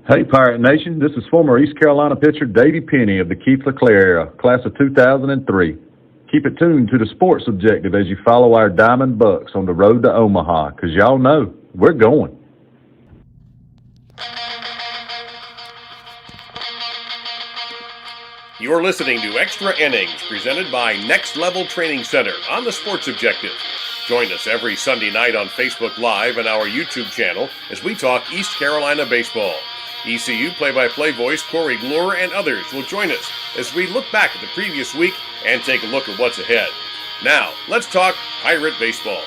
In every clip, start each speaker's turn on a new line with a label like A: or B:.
A: Hey, Pirate Nation. This is former East Carolina pitcher Davey Penny of the Keith LeClaire era, class of 2003. Keep it tuned to the Sports Objective as you follow our Diamond Bucks on the road to Omaha, because y'all know we're going.
B: You're listening to Extra Innings, presented by Next Level Training Center on the Sports Objective. Join us every Sunday night on Facebook Live and our YouTube channel as we talk East Carolina baseball. ECU play-by-play voice Corey Glure and others will join us as we look back at the previous week and take a look at what's ahead. Now, let's talk Pirate baseball.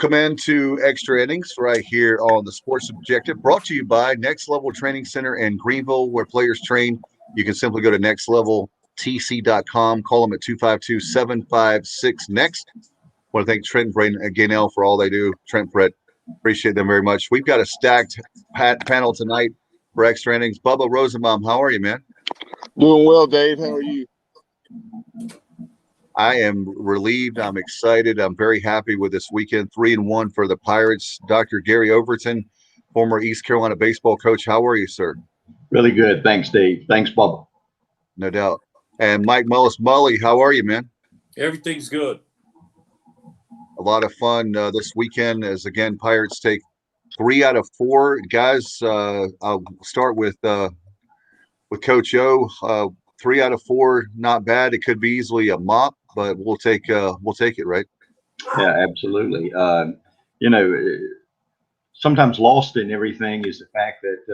C: Welcome into Extra Innings right here on the Sports Objective, brought to you by Next Level Training Center in Greenville, where players train. You can simply go to nextleveltc.com, call them at 252-756-NEXT. I want to thank Trent and Braden Gainell for all they do. Trent, Brett, appreciate them very much. We've got a stacked panel tonight for Extra Innings. Bubba Rosenbaum, how are you, man?
D: Doing well, Dave. How are you?
C: I am relieved. I'm excited. I'm very happy with this weekend. 3-1 for the Pirates. Dr. Gary Overton, former East Carolina baseball coach. How are you, sir?
E: Really good. Thanks, Dave. Thanks, Bubba.
C: No doubt. And Mike Mullis-Mully, how are you, man?
F: Everything's good.
C: A lot of fun this weekend as, again, Pirates take 3 out of 4. Guys, I'll start with Coach O. 3 out of 4, not bad. It could be easily a mop, but we'll take it, right?
E: Yeah, absolutely. Sometimes lost in everything is the fact that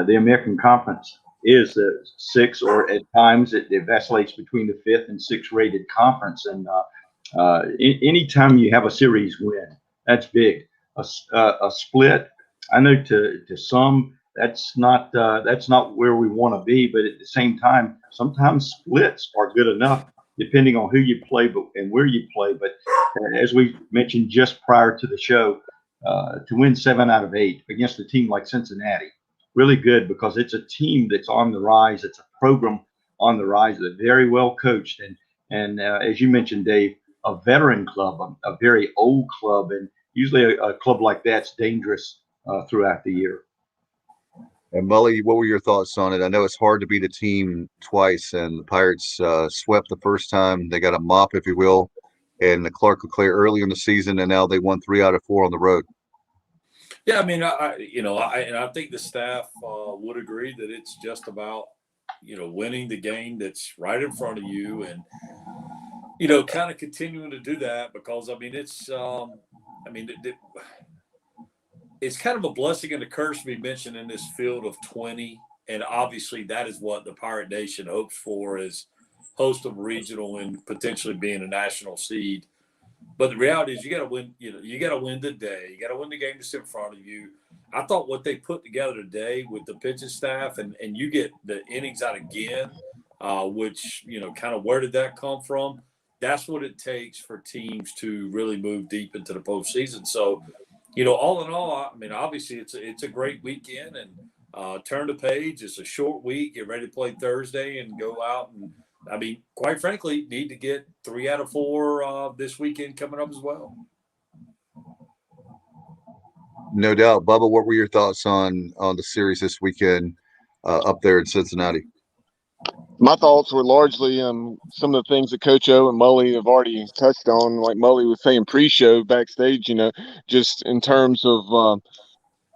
E: the American Conference is a 6, or at times it vacillates between the 5th and 6th rated conference. And anytime you have a series win, that's big. A split, I know to some that's not where we want to be, but at the same time, sometimes splits are good enough depending on who you play and where you play. But as we mentioned just prior to the show, to win 7 out of 8 against a team like Cincinnati, really good, because it's a team that's on the rise. It's a program on the rise. They're very well coached, and as you mentioned, Dave, a veteran club, a very old club, and usually a club like that's dangerous throughout the year.
C: And Mully, what were your thoughts on it? I know it's hard to beat a team twice, and the Pirates swept the first time. They got a mop, if you will, and the Clark LeClaire early in the season, and now they won 3 out of 4 on the road.
F: Yeah, I mean, I think the staff would agree that it's just about, winning the game that's right in front of you, and kind of continuing to do that, because I mean, it's kind of a blessing and a curse to be mentioned in this field of 20. And obviously that is what the Pirate Nation hopes for, is host of regional and potentially being a national seed. But the reality is you got to win, you got to win the day. You got to win the game that's in front of you. I thought what they put together today with the pitching staff, and you get the innings out again, which, kind of where did that come from? That's what it takes for teams to really move deep into the postseason. So, all in all, I mean, obviously it's a great weekend, and turn the page. It's a short week. Get ready to play Thursday and go out. And I mean, quite frankly, need to get 3 out of 4 this weekend coming up as well.
C: No doubt. Bubba, what were your thoughts on the series this weekend up there in Cincinnati?
D: My thoughts were largely some of the things that Coach O and Mully have already touched on. Like Mully was saying pre-show backstage, just in terms of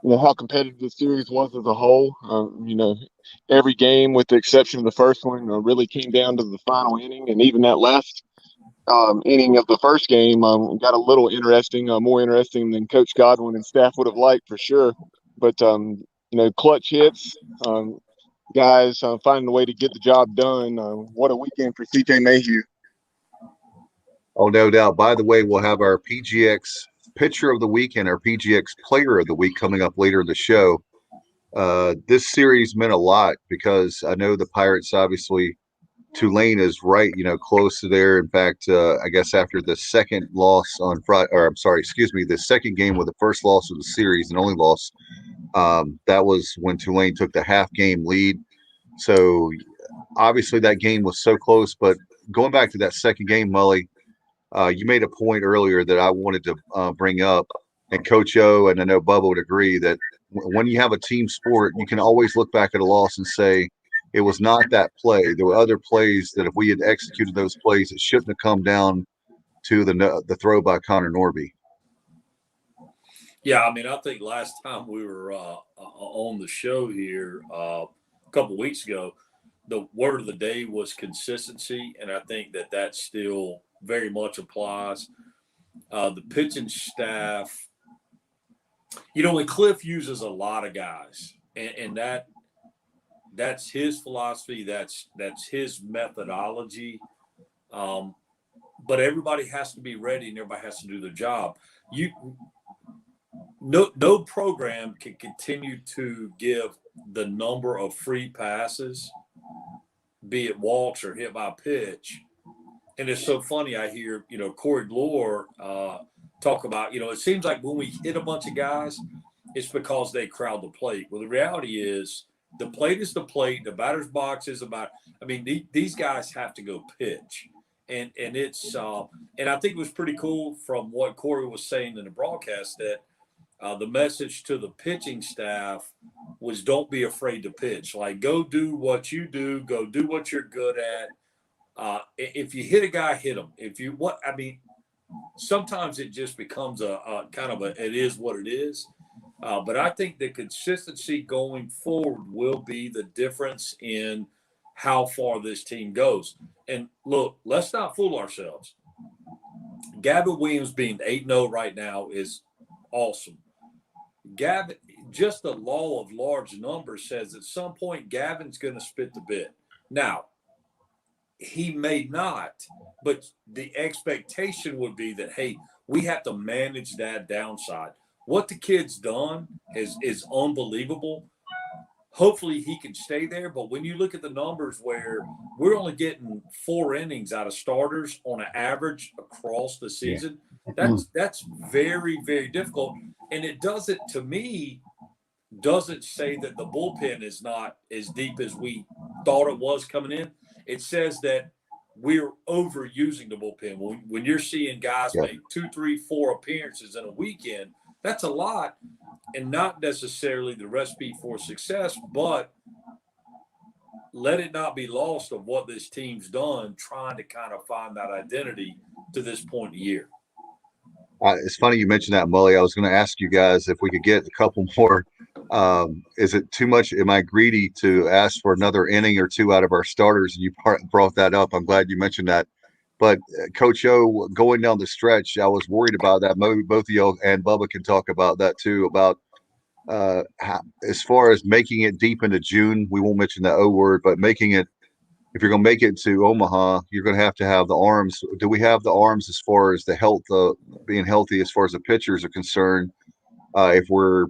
D: how competitive the series was as a whole. Every game, with the exception of the first one, really came down to the final inning, and even that last inning of the first game got a little interesting, more interesting than Coach Godwin and staff would have liked, for sure. But clutch hits. Guys finding a way to get the job done. What a weekend for CJ Mayhew.
C: Oh, no doubt. By the way, we'll have our PGX Pitcher of the Week and our PGX Player of the Week coming up later in the show. This series meant a lot, because I know the Pirates, obviously, Tulane is right, close to there. In fact, I guess after the second loss on Friday, the second game with the first loss of the series and only loss, That was when Tulane took the half-game lead. So obviously that game was so close. But going back to that second game, Mully, you made a point earlier that I wanted to bring up, and Coach O and I know Bubba would agree that when you have a team sport, you can always look back at a loss and say it was not that play. There were other plays that if we had executed those plays, it shouldn't have come down to the throw by Connor Norby.
F: Yeah, I mean, I think last time we were on the show here a couple of weeks ago, the word of the day was consistency, and I think that still very much applies. The pitching staff, and Cliff uses a lot of guys, and that's his philosophy. That's his methodology. But everybody has to be ready, and everybody has to do their job. No program can continue to give the number of free passes, be it walks or hit by pitch. And it's so funny. I hear, Corey Glore talk about, it seems like when we hit a bunch of guys, it's because they crowd the plate. Well, the reality is the plate is the plate. The batter's box is these guys have to go pitch. And it's and I think it was pretty cool from what Corey was saying in the broadcast that the message to the pitching staff was don't be afraid to pitch. Like, go do what you do. Go do what you're good at. If you hit a guy, hit him. Sometimes it just becomes a kind of it is what it is. But I think the consistency going forward will be the difference in how far this team goes. And look, let's not fool ourselves. Gavin Williams being 8-0 right now is awesome. Gavin, just the law of large numbers says at some point Gavin's going to spit the bit. Now, he may not, but the expectation would be that, hey, we have to manage that downside. What the kid's done is unbelievable. Hopefully he can stay there, but when you look at the numbers where we're only getting 4 innings out of starters on an average across the season, that's very, very difficult. And it doesn't say that the bullpen is not as deep as we thought it was coming in. It says that we're overusing the bullpen. When you're seeing guys make 2, 3, 4 appearances in a weekend, that's a lot, and not necessarily the recipe for success, but let it not be lost of what this team's done trying to kind of find that identity to this point in the year.
C: It's funny you mentioned that, Mully. I was going to ask you guys if we could get a couple more. Is it too much? Am I greedy to ask for another inning or two out of our starters? And you brought that up. I'm glad you mentioned that. But Coach O, going down the stretch, I was worried about that. Both of you and Bubba can talk about that too, about as far as making it deep into June. We won't mention the O word, but making it, if you're going to make it to Omaha, you're going to have the arms. Do we have the arms as far as the health, being healthy as far as the pitchers are concerned? As far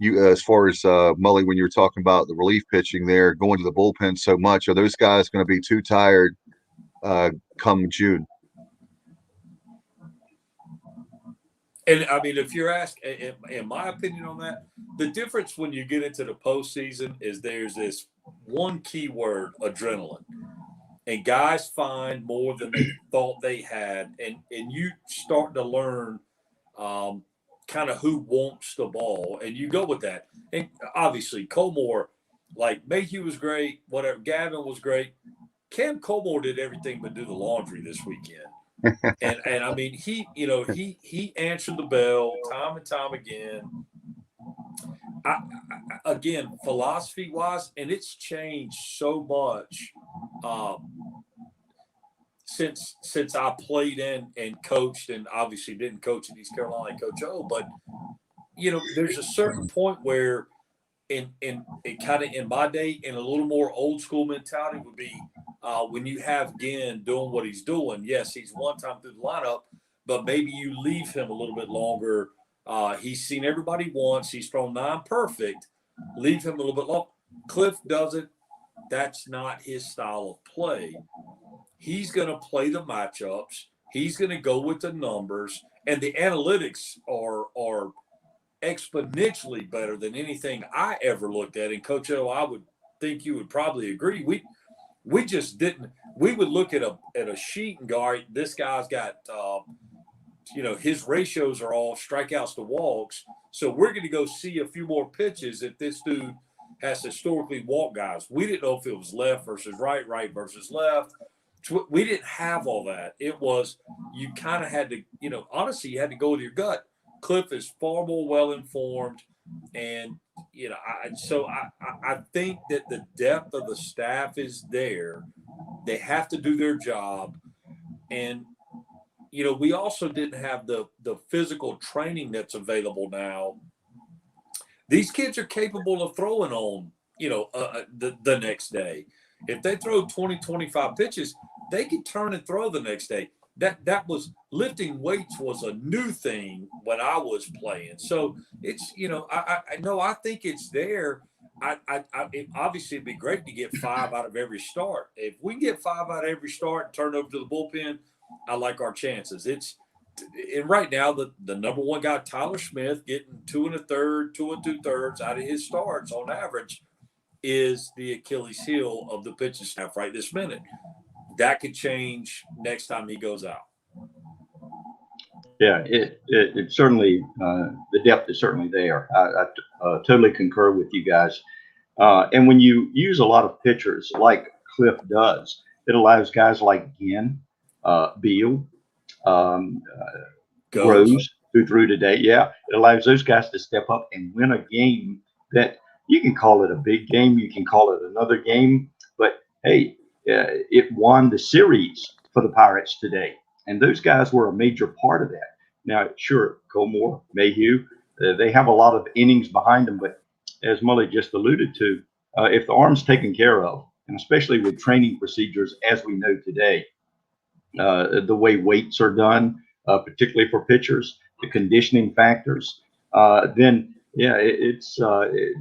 C: as Mully, when you were talking about the relief pitching there, going to the bullpen so much, are those guys going to be too tired come June?
F: And if you're asking, in my opinion on that, the difference when you get into the postseason is there's this one key word, adrenaline. And guys find more than they thought they had. And you start to learn kind of who wants the ball. And you go with that. And obviously, Colmore, like Mayhew was great, whatever. Gavin was great. Cam Colmore did everything but do the laundry this weekend. And he answered the bell time and time again. Again, philosophy wise, and it's changed so much since I played in and coached, and obviously didn't coach in East Carolina, Coach O. But there's a certain point where in kind of in my day, in a little more old school mentality would be when you have Ginn doing what he's doing. Yes, he's one time through the lineup, but maybe you leave him a little bit longer. He's seen everybody once. He's thrown 9 perfect. Leave him a little bit longer. Cliff doesn't. That's not his style of play. He's going to play the matchups. He's going to go with the numbers, and the analytics are exponentially better than anything I ever looked at. And Coach O, I would think you would probably agree. We just didn't. We would look at a sheet and go, all right, this guy's got, his ratios are all strikeouts to walks. So we're going to go see a few more pitches if this dude has historically walked guys. We didn't know if it was left versus right, right versus left. We didn't have all that. It was, you kind of had to, honestly, you had to go with your gut. Cliff is far more well-informed. And, I think that the depth of the staff is there. They have to do their job. And, we also didn't have the physical training that's available now. These kids are capable of throwing on, the next day. If they throw 20, 25 pitches, they can turn and throw the next day. That was lifting weights was a new thing when I was playing. So it's, I think it's there. Obviously it'd be great to get 5 out of every start. If we can get 5 out of every start and turn over to the bullpen, I like our chances. And right now the number one guy, Tyler Smith, getting 2 1/3, 2 2/3 out of his starts on average, is the Achilles heel of the pitching staff right this minute. That could change next time he goes out.
E: Yeah, it certainly, the depth is certainly there. I totally concur with you guys. And when you use a lot of pitchers like Cliff does, it allows guys like Ginn, Beal, Rose, who threw today. Yeah, it allows those guys to step up and win a game that you can call it a big game. You can call it another game. But, hey, it won the series for the Pirates today. And those guys were a major part of that. Now, sure, Colmore, Mayhew, they have a lot of innings behind them. But as Mully just alluded to, if the arm's taken care of, and especially with training procedures as we know today, the way weights are done, particularly for pitchers, the conditioning factors, then, yeah,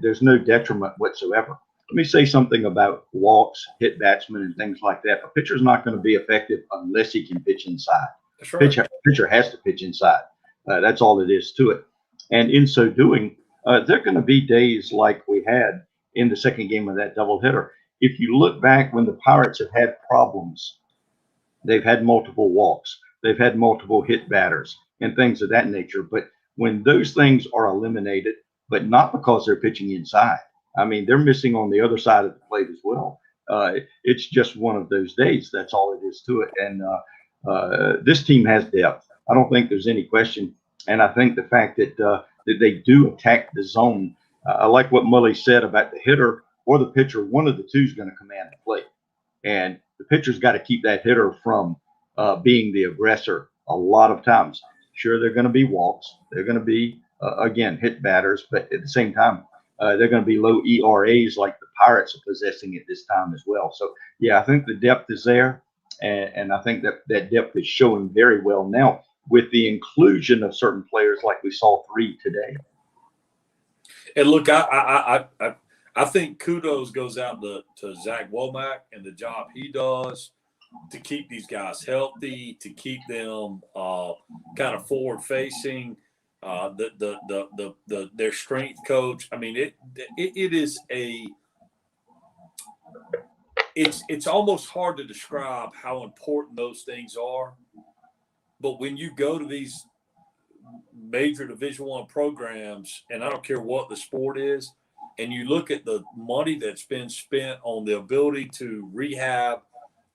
E: there's no detriment whatsoever. Let me say something about walks, hit batsmen, and things like that. A pitcher's not going to be effective unless he can pitch inside.
F: That's right.
E: Pitcher has to pitch inside. That's all it is to it. And in so doing, there are going to be days like we had in the second game of that doubleheader. If you look back when the Pirates have had problems, they've had multiple walks, they've had multiple hit batters, and things of that nature. But when those things are eliminated, but not because they're pitching inside, I mean, they're missing on the other side of the plate as well. It's just one of those days. That's all it is to it. And this team has depth. I don't think there's any question. And I think the fact that they do attack the zone, I like what Mully said about the hitter or the pitcher. One of the two is going to command the plate. And the pitcher's got to keep that hitter from being the aggressor a lot of times. Sure, they're going to be walks. They're going to be, again, hit batters. But at the same time, they're going to be low ERAs like the Pirates are possessing at this time as well. So, yeah, I think the depth is there. And I think that depth is showing very well now with the inclusion of certain players like we saw 3 today.
F: And look, I think kudos goes out to Zach Womack and the job he does to keep these guys healthy, to keep them kind of forward facing. Their strength coach. I mean, it is it's almost hard to describe how important those things are. But when you go to these major Division I programs, and I don't care what the sport is, and you look at the money that's been spent on the ability to rehab,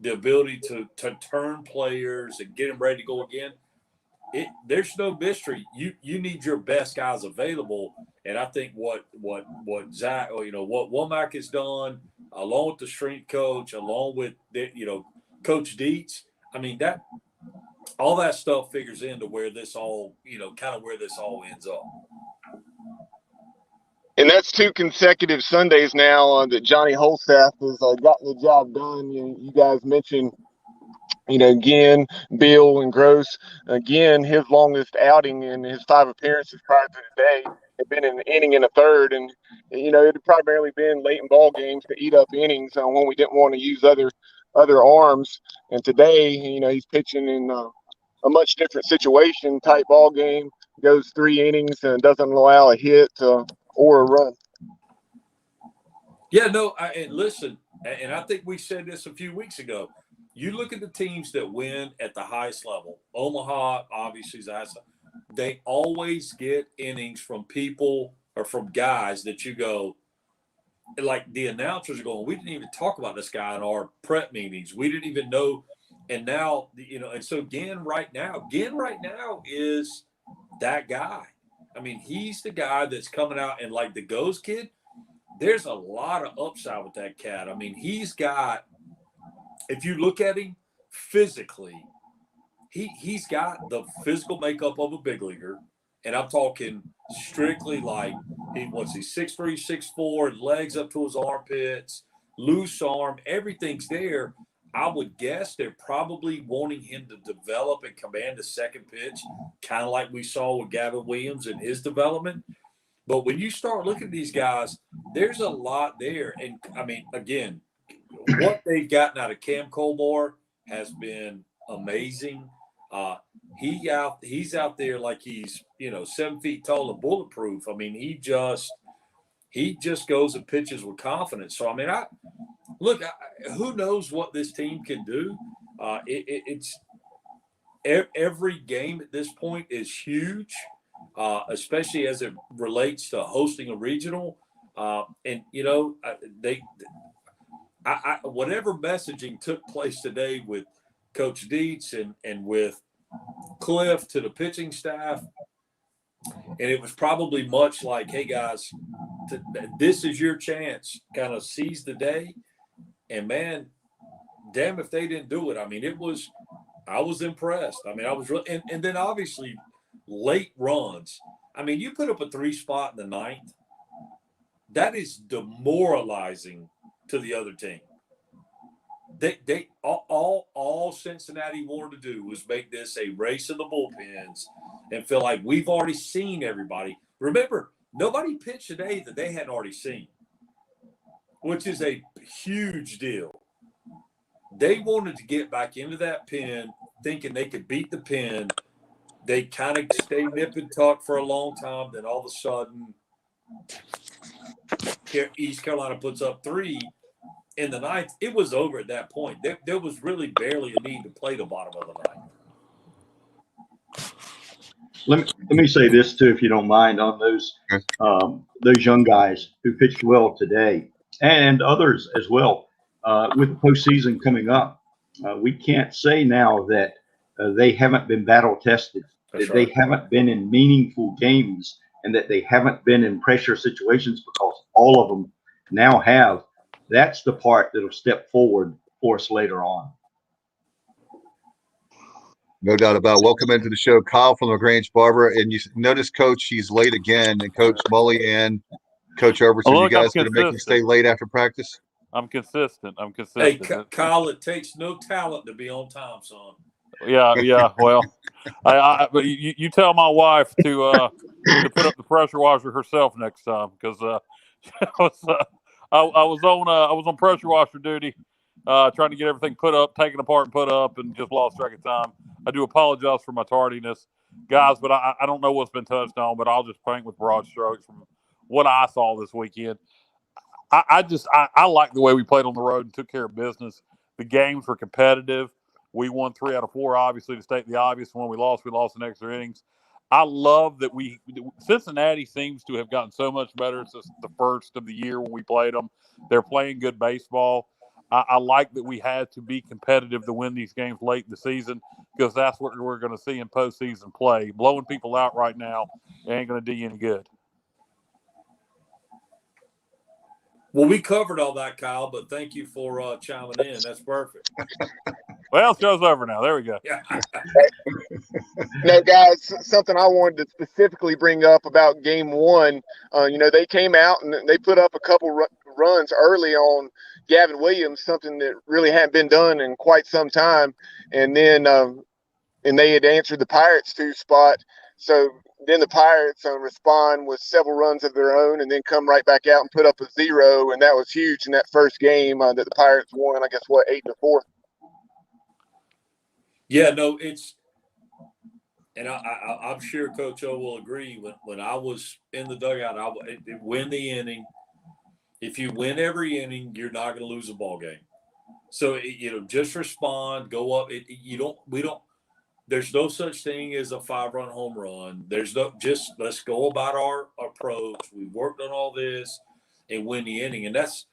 F: the ability to turn players and get them ready to go again, there's no mystery. You need your best guys available, and I think what Zach, what Womack has done, along with the strength coach, along with Coach Dietz. I mean, that all that stuff figures into where this all kind of where this all ends up.
D: And that's 2 consecutive Sundays now that Johnny Holstaff has gotten the job done. You guys mentioned, Ginn, Bill, and Gross. Again, his longest outing in his 5 appearances prior to today had been an inning and a third. And, it had primarily been late in ball games to eat up innings when we didn't want to use other arms. And today, he's pitching in a much different situation, tight ball game. goes 3 innings and doesn't allow a hit or a run.
F: Yeah, no, and listen, and I think we said this a few weeks ago. You look at the teams that win at the highest level. Omaha, obviously, is the highest level. They always get innings from people or from guys that you go, like the announcers are going, we didn't even talk about this guy in our prep meetings. We didn't even know. And now, and so Ginn right now is that guy. I mean, he's the guy that's coming out, and like the Goes kid, there's a lot of upside with that cat. I mean, he's got, if you look at him physically, he's got the physical makeup of a big leaguer. And I'm talking strictly like, he's 6'3", 6'4", legs up to his armpits, loose arm, everything's there. I would guess they're probably wanting him to develop and command the second pitch, kind of like we saw with Gavin Williams in his development. But when you start looking at these guys, there's a lot there. And, I mean, again, what they've gotten out of Cam Colmore has been amazing. He's out there like he's 7 feet tall and bulletproof. I mean, he just goes and pitches with confidence. So I mean, who knows what this team can do? It's every game at this point is huge, especially as it relates to hosting a regional. And whatever messaging took place today with Coach Dietz and with Cliff to the pitching staff, and it was probably much like, hey guys, this is your chance, kind of seize the day. And man, damn if they didn't do it. I mean, I was impressed. I mean, I was really, and then obviously late runs. I mean, you put up a 3 spot in the 9th, that is demoralizing to the other team. They all Cincinnati wanted to do was make this a race of the bullpens and feel like we've already seen everybody. Remember, nobody pitched today that they hadn't already seen, which is a huge deal. They wanted to get back into that pen thinking they could beat the pen. They kind of stay nip and tuck for a long time. Then all of a sudden, East Carolina puts up 3 in the 9th. It was over at that point. There was really barely a need to play the bottom of the 9th.
E: Let me say this too, if you don't mind, on those young guys who pitched well today and others as well. With the postseason coming up, we can't say now that they haven't been battle tested, that they haven't been in meaningful games, and that they haven't been in pressure situations, because all of them now have. That's the part that'll step forward for us later on.
C: No doubt about it. Welcome into the show, Kyle from LaGrange Barber. And you notice, Coach, he's late again. And Coach Mully and Coach Overton, you guys going to make him stay late after practice?
G: I'm consistent.
F: Hey, Kyle, it takes no talent to be on time, son.
G: Yeah. Well, but you tell my wife to put up the pressure washer herself next time, because I was on pressure washer duty, trying to get everything put up, taken apart and put up, and just lost track of time. I do apologize for my tardiness, guys, but I don't know what's been touched on, but I'll just paint with broad strokes from what I saw this weekend. I like the way we played on the road and took care of business. The games were competitive. We won 3 out of 4, obviously, to state the obvious. When we lost in extra innings. I love that Cincinnati seems to have gotten so much better since the first of the year when we played them. They're playing good baseball. I like that we had to be competitive to win these games late in the season, because that's what we're going to see in postseason play. Blowing people out right now ain't going to do you any good.
F: Well, we covered all that, Kyle, but thank you for chiming in. That's perfect.
G: Well, show's over now. There we go.
D: No, guys, something I wanted to specifically bring up about game 1. They came out and they put up a couple runs early on Gavin Williams, something that really hadn't been done in quite some time. And then and they had answered the Pirates 2 spot. So then the Pirates respond with several runs of their own and then come right back out and put up a 0. And that was huge in that first game that the Pirates won, I guess, 8-4.
F: Yeah, no, and I'm sure Coach O will agree. When I was in the dugout, I would win the inning. If you win every inning, you're not going to lose a ball game. So just respond, go up. There's no such thing as a 5-run home run. There's no, just let's go about our approach. We worked on all this and win the inning, and that's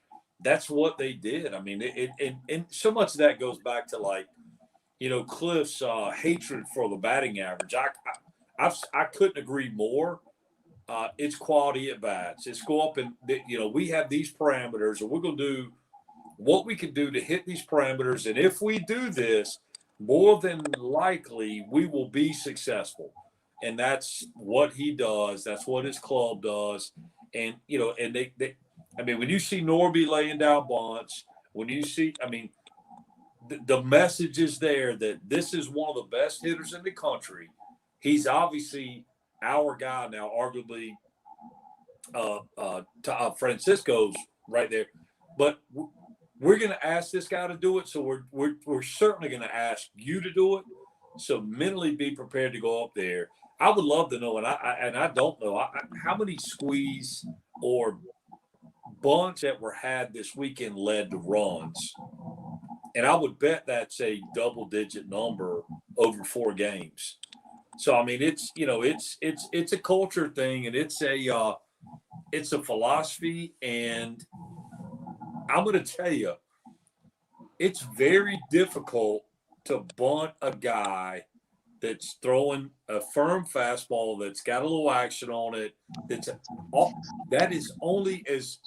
F: what they did. I mean, and so much of that goes back to, like, Cliff's hatred for the batting average. I couldn't agree more. It's quality at bats. It's go up and we have these parameters, and we're going to do what we can do to hit these parameters. And if we do this, more than likely we will be successful. And that's what he does. That's what his club does. And and they I mean, when you see Norby laying down bunts, when you see, I mean, the message is there that this is one of the best hitters in the country. He's obviously our guy now, arguably Francisco's right there. But we're going to ask this guy to do it, so we're certainly going to ask you to do it. So mentally be prepared to go up there. I would love to know, and I don't know how many squeeze or bunts that were had this weekend led to runs, and I would bet that's a double-digit number over 4 games. So I mean, it's it's a culture thing, and it's a philosophy, and I'm going to tell you, it's very difficult to bunt a guy that's throwing a firm fastball that's got a little action on it. That is only as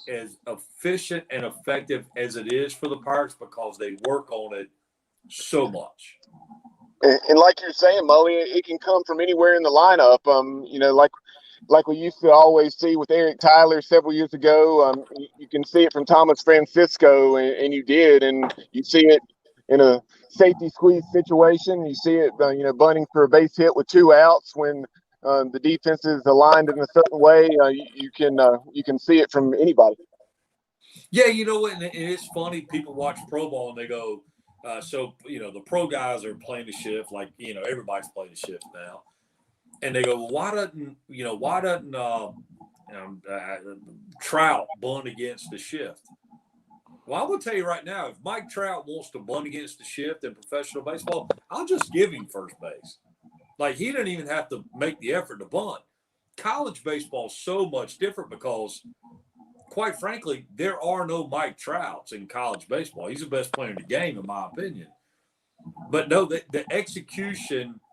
F: efficient and effective as it is for the Pirates because they work on it so much.
D: And like you're saying, Mully, it can come from anywhere in the lineup. Like we used to always see with Eric Tyler several years ago. You can see it from Thomas Francisco, and you did, and you see it in a safety squeeze situation. You see it, bunting for a base hit with 2 outs when the defense is aligned in a certain way. You can see it from anybody.
F: Yeah, and it's funny. People watch pro ball and they go, the pro guys are playing the shift, like everybody's playing the shift now. And they go, well, why doesn't Trout bunt against the shift? Well, I will tell you right now, if Mike Trout wants to bunt against the shift in professional baseball, I'll just give him first base. Like, he didn't even have to make the effort to bunt. College baseball is so much different because, quite frankly, there are no Mike Trouts in college baseball. He's the best player in the game, in my opinion. But no, the execution –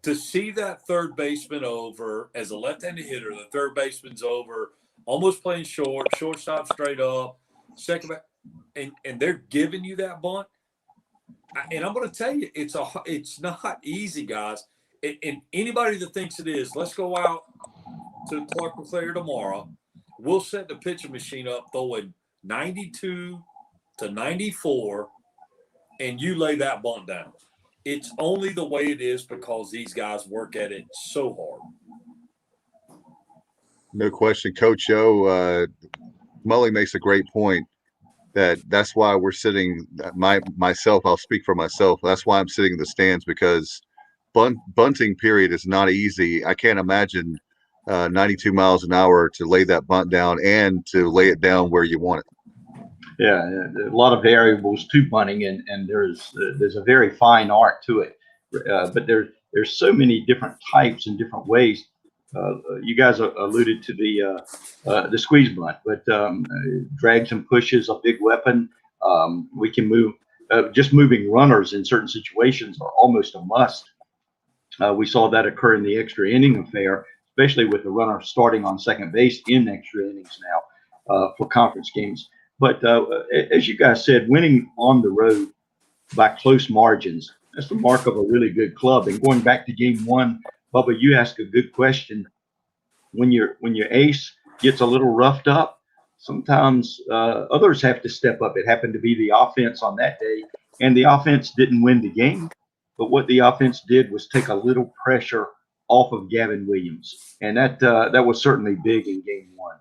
F: to see that third baseman over as a left-handed hitter, the third baseman's over, almost playing shortstop straight up, second back, and they're giving you that bunt. And I'm going to tell you, it's not easy, guys. And anybody that thinks it is, let's go out to Clark LeClaire tomorrow. We'll set the pitching machine up throwing 92 to 94, and you lay that bunt down. It's only the way it is because these guys work at it so hard.
C: No question. Coach O, Mully makes a great point that's why we're sitting myself. I'll speak for myself. That's why I'm sitting in the stands, because bunting period is not easy. I can't imagine 92 miles an hour to lay that bunt down and to lay it down where you want it.
E: Yeah, a lot of variables to bunting, and there's a very fine art to it. But there's so many different types and different ways. You guys alluded to the squeeze bunt, but drags and pushes a big weapon. We can move. Just moving runners in certain situations are almost a must. We saw that occur in the extra inning affair, especially with the runner starting on second base in extra innings now for conference games. But as you guys said, winning on the road by close margins, that's the mark of a really good club. And going back to game 1, Bubba, you asked a good question. When your ace gets a little roughed up, sometimes others have to step up. It happened to be the offense on that day, and the offense didn't win the game. But what the offense did was take a little pressure off of Gavin Williams, and that was certainly big in game 1.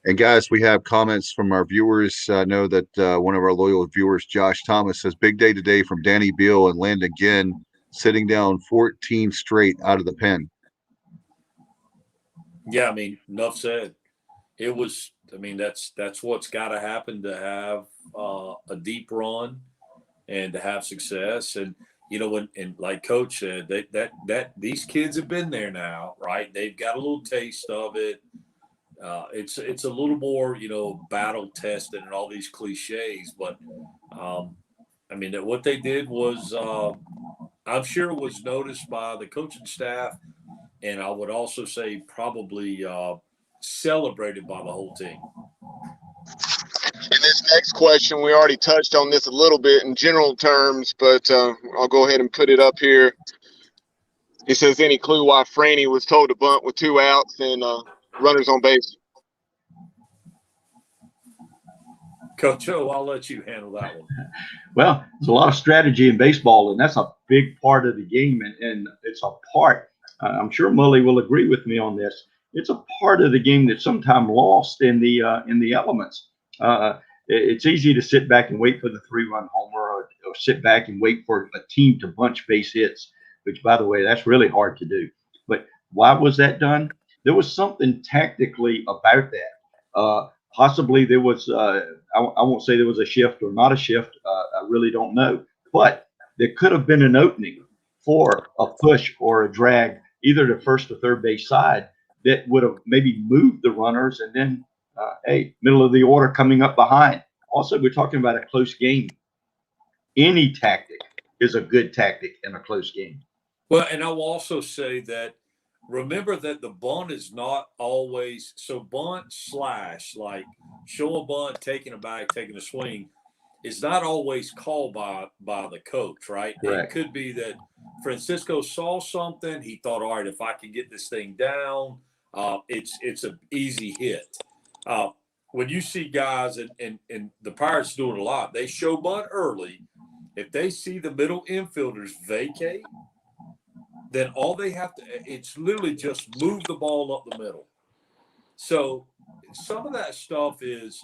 C: And guys, we have comments from our viewers. I know that one of our loyal viewers, Josh Thomas, says, "Big day today from Danny Beal and Landon Ginn. sitting down 14 straight out of the pen.
F: Yeah, I mean, enough said. It was. I mean, that's what's got to happen to have a deep run and to have success. And and like Coach said, that these kids have been there now, right? They've got a little taste of it. It's a little more, battle tested and all these cliches, but I mean, what they did was, I'm sure, it was noticed by the coaching staff, and I would also say probably celebrated by the whole team.
D: And this next question, we already touched on this a little bit in general terms, but I'll go ahead and put it up here. It says, any clue why Franny was told to bunt with 2 outs and runners on base?
F: Coach O, I'll let you handle that one.
E: Well, there's a lot of strategy in baseball, and that's a big part of the game, and it's a part. I'm sure Mully will agree with me on this. It's a part of the game that's sometimes lost in the elements. It's easy to sit back and wait for the 3-run homer, or sit back and wait for a team to bunch base hits, which, by the way, that's really hard to do. But why was that done? There was something tactically about that. Possibly there was, I won't say there was a shift or not a shift. I really don't know. But there could have been an opening for a push or a drag, either to first or third base side, that would have maybe moved the runners, and then, middle of the order coming up behind. Also, we're talking about a close game. Any tactic is a good tactic in a close game.
F: Well, and I will also say that, remember that the bunt is not always – so bunt slash, like show a bunt, taking a bag, taking a swing, is not always called by the coach, right?
E: Correct.
F: It could be that Francisco saw something. He thought, all right, if I can get this thing down, it's an easy hit. When you see guys, and the Pirates do it a lot, they show bunt early. If they see the middle infielders vacate, then all they have to, it's literally just move the ball up the middle. So some of that stuff is,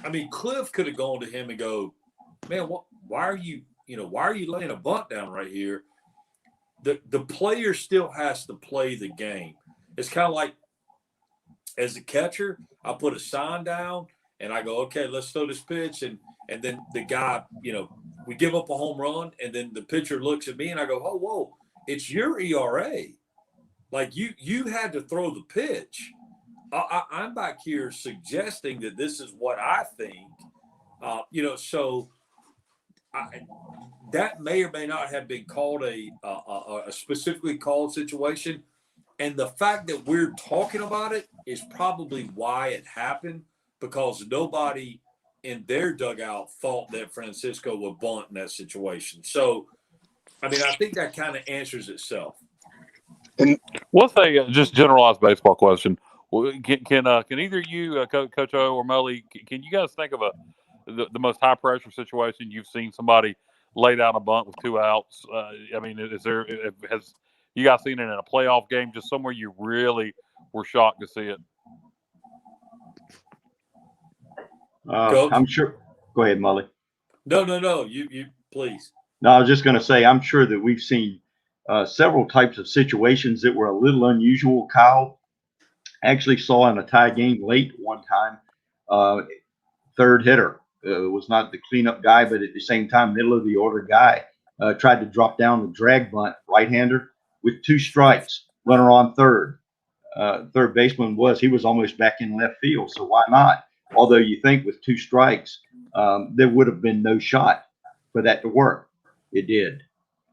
F: I mean, Cliff could have gone to him and go, man, why are you laying a bunt down right here? The player still has to play the game. It's kind of like, as a catcher, I put a sign down and I go, okay, let's throw this pitch. And then the guy, we give up a home run, and then the pitcher looks at me and I go, oh, whoa, it's your ERA. Like you had to throw the pitch. I'm back here suggesting that this is what I think, so that may or may not have been called a specifically called situation. And the fact that we're talking about it is probably why it happened, because nobody in their dugout thought that Francisco would bunt in that situation. So, I mean, I think that kind of answers itself.
G: What's a just generalized baseball question? Can either you, Coach O or Mully, can you guys think of the most high pressure situation you've seen somebody lay down a bunt with 2 outs? I mean, has you guys seen it in a playoff game, just somewhere you really were shocked to see it?
E: I'm sure. Go ahead, Mully.
F: No. You please.
E: No, I was just going to say, I'm sure that we've seen several types of situations that were a little unusual. Kyle actually saw in a tie game late one time, third hitter was not the cleanup guy, but at the same time, middle of the order guy tried to drop down the drag bunt, right-hander, with 2 strikes, runner on third. Third baseman he was almost back in left field, so why not? Although you think with 2 strikes, there would have been no shot for that to work. It did.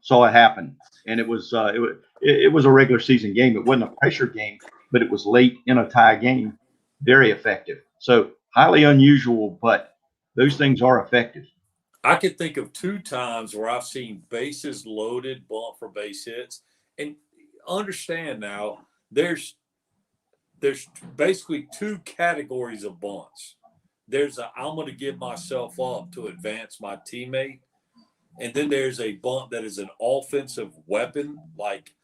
E: Saw it happen, and it was a regular season game. It wasn't a pressure game, but it was late in a tie game. Very effective. So highly unusual, but those things are effective.
F: I could think of 2 times where I've seen bases loaded, bunt for base hits, and understand now there's basically 2 categories of bunts. There's I'm going to give myself up to advance my teammate. And then there's a bunt that is an offensive weapon. Like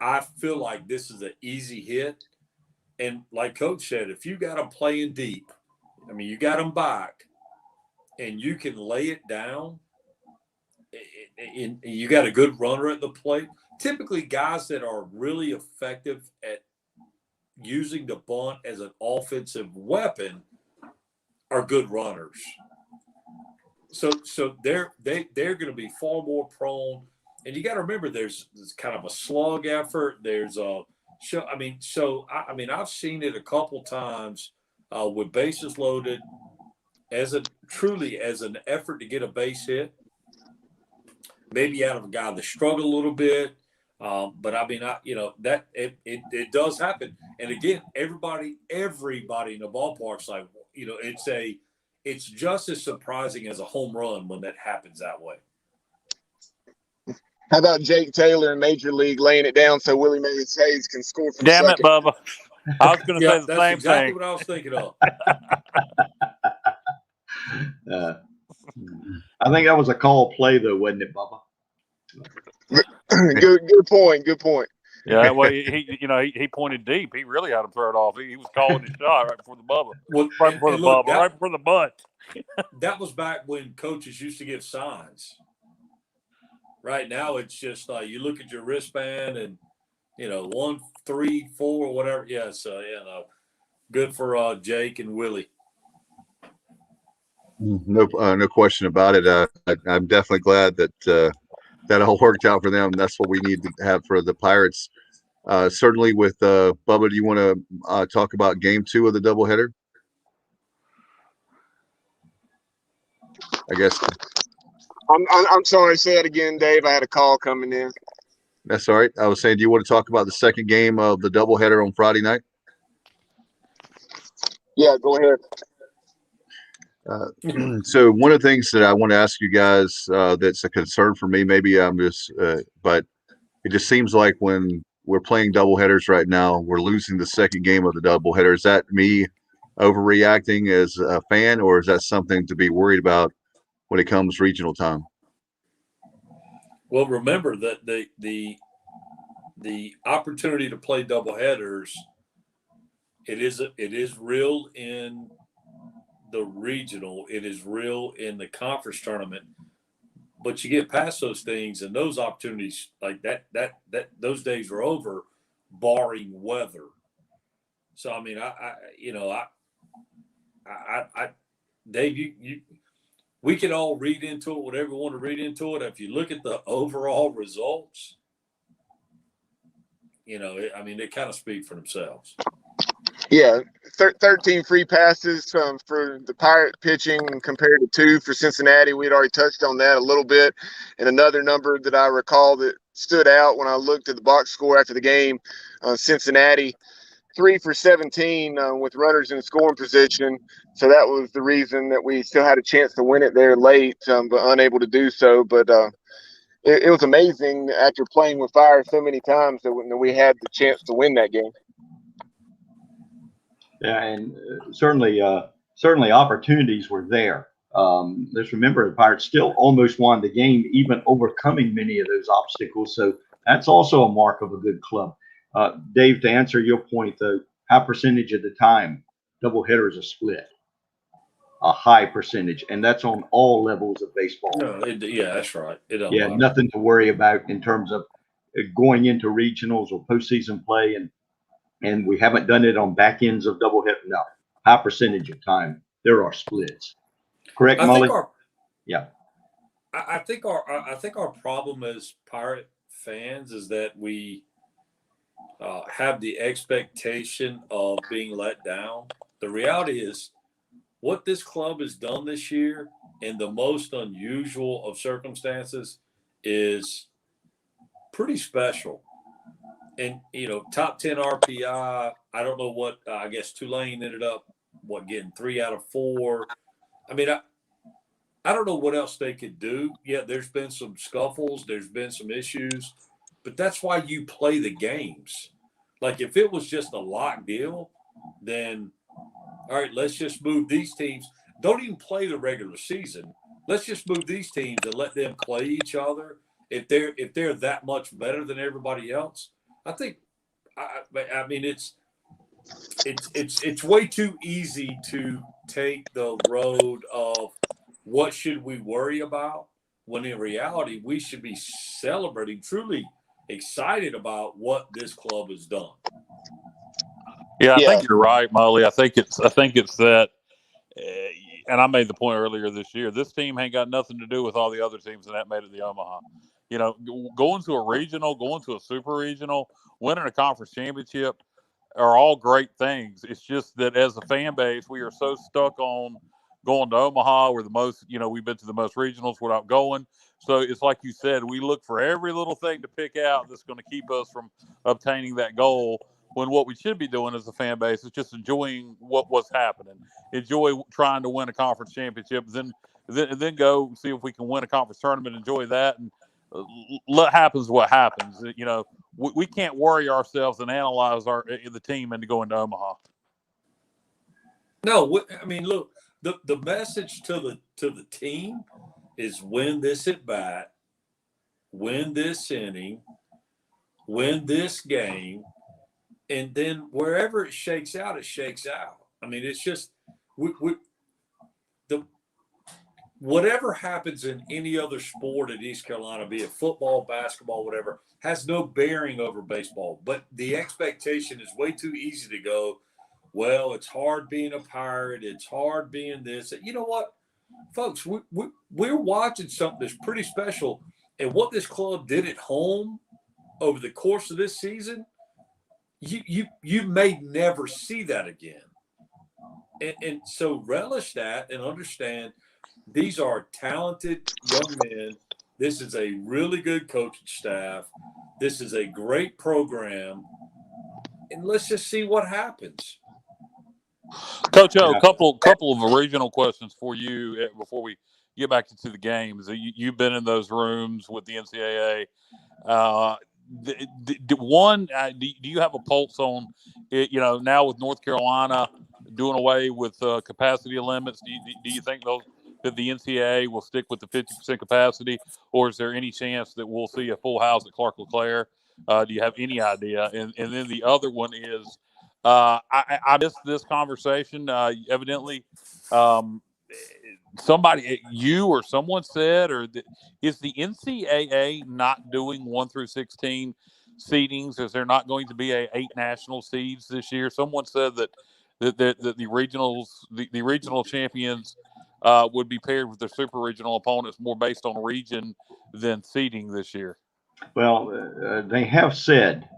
F: I feel like this is an easy hit. And like Coach said, if you got them playing deep, I mean, you got them back and you can lay it down, you got a good runner at the plate. Typically, guys that are really effective at using the bunt as an offensive weapon are good runners. So they're going to be far more prone. And you got to remember, there's kind of a slug effort. There's a show. I've seen it a couple times with bases loaded as an effort to get a base hit. Maybe out of a guy that struggled a little bit. But that it does happen. And again, everybody in the ballpark's like, it's just as surprising as a home run when that happens that way.
D: How about Jake Taylor in Major League laying it down so Willie Mays Hayes can score from
G: Damn
D: second?
G: it, Bubba. I was going to say the
F: that's
G: same
F: exactly
G: thing.
F: what I was thinking of.
E: I think that was a call play, though, wasn't it, Bubba?
D: Good point.
G: Yeah, well, he pointed deep. He really had him throw it off. He was calling his shot right before the Bubba. Right before the bunt.
F: That was back when coaches used to give signs. Right now, it's just you look at your wristband and 1, 3, 4, whatever. Yeah, so good for Jake and Willie.
C: No question about it. I'm definitely glad that that all worked out for them. That's what we need to have for the Pirates. Certainly with Bubba, do you want to talk about game 2 of the doubleheader? I guess.
D: I'm sorry. Say it again, Dave. I had a call coming in.
C: That's all right. I was saying, do you want to talk about the second game of the doubleheader on Friday night?
D: Yeah, go ahead.
C: So one of the things that I want to ask you guys that's a concern for me, maybe I'm just, but it just seems like when we're playing doubleheaders right now, we're losing the second game of the doubleheader. Is that me overreacting as a fan, or is that something to be worried about when it comes regional time?
F: Well, remember that the opportunity to play doubleheaders, it is real in the regional, it is real in the conference tournament, but you get past those things and those opportunities like that those days are over, barring weather. So I mean, Dave, we can all read into it whatever we want to read into it. If you look at the overall results, they kind of speak for themselves.
D: Yeah, 13 free passes for the Pirate pitching compared to 2 for Cincinnati. We'd already touched on that a little bit. And another number that I recall that stood out when I looked at the box score after the game, Cincinnati, 3 for 17 with runners in scoring position. So that was the reason that we still had a chance to win it there late, but unable to do so. But it was amazing after playing with fire so many times that we had the chance to win that game.
E: Yeah, and certainly opportunities were there. Let's remember the Pirates still almost won the game, even overcoming many of those obstacles. So that's also a mark of a good club. Dave, to answer your point, though, high percentage of the time, doubleheaders are split. A high percentage, and that's on all levels of baseball.
F: No, that's right.
E: Yeah, nothing to worry about in terms of going into regionals or postseason play, and we haven't done it on back ends of doubleheader. No, high percentage of time there are splits. Correct, Molly?
F: I think our problem as Pirate fans is that we have the expectation of being let down. The reality is, what this club has done this year, in the most unusual of circumstances, is pretty special. And, top 10 RPI, I don't know what, I guess Tulane ended up, getting 3 out of 4. I mean, I don't know what else they could do. Yeah, there's been some scuffles. There's been some issues. But that's why you play the games. Like, if it was just a lock deal, then, all right, let's just move these teams. Don't even play the regular season. Let's just move these teams and let them play each other. If they're that much better than everybody else, I think. I mean, it's way too easy to take the road of what should we worry about when in reality we should be celebrating, truly excited about what this club has done.
G: Yeah, I
D: Yeah.
G: think you're right, Molly. I think it's that, and I made the point earlier this year. This team ain't got nothing to do with all the other teams, and that made it the Omaha. You know, going to a regional, going to a super regional, winning a conference championship are all great things. It's just that as a fan base, we are so stuck on going to Omaha. We're the most, we've been to the most regionals without going. So it's like you said, we look for every little thing to pick out that's going to keep us from obtaining that goal. When what we should be doing as a fan base is just enjoying what's happening, enjoy trying to win a conference championship, then go see if we can win a conference tournament, enjoy that, and what happens. We can't worry ourselves and analyze the team into going to Omaha.
F: No, I mean, look, the message to the team is win this at bat, win this inning, win this game. And then wherever it shakes out, it shakes out. I mean, it's just whatever happens in any other sport at East Carolina, be it football, basketball, whatever, has no bearing over baseball. But the expectation is way too easy to go, well, it's hard being a Pirate. It's hard being this. You know what, folks, we're watching something that's pretty special. And what this club did at home over the course of this season, you may never see that again. And so relish that and understand these are talented young men. This is a really good coaching staff. This is a great program. And let's just see what happens.
G: Coach O, couple of original questions for you before we get back into the games. You've been in those rooms with the NCAA. Do you have a pulse on it? Now with North Carolina doing away with capacity limits, do you think that the NCAA will stick with the 50% capacity, or is there any chance that we'll see a full house at Clark LeClaire? Do you have any idea? And then the other one is, I missed this conversation. Evidently, somebody, you or someone said, is the NCAA not doing 1 through 16 seedings? Is there not going to be 8 national seeds this year? Someone said that the regional champions would be paired with their super regional opponents more based on region than seeding this year.
E: Well, they have said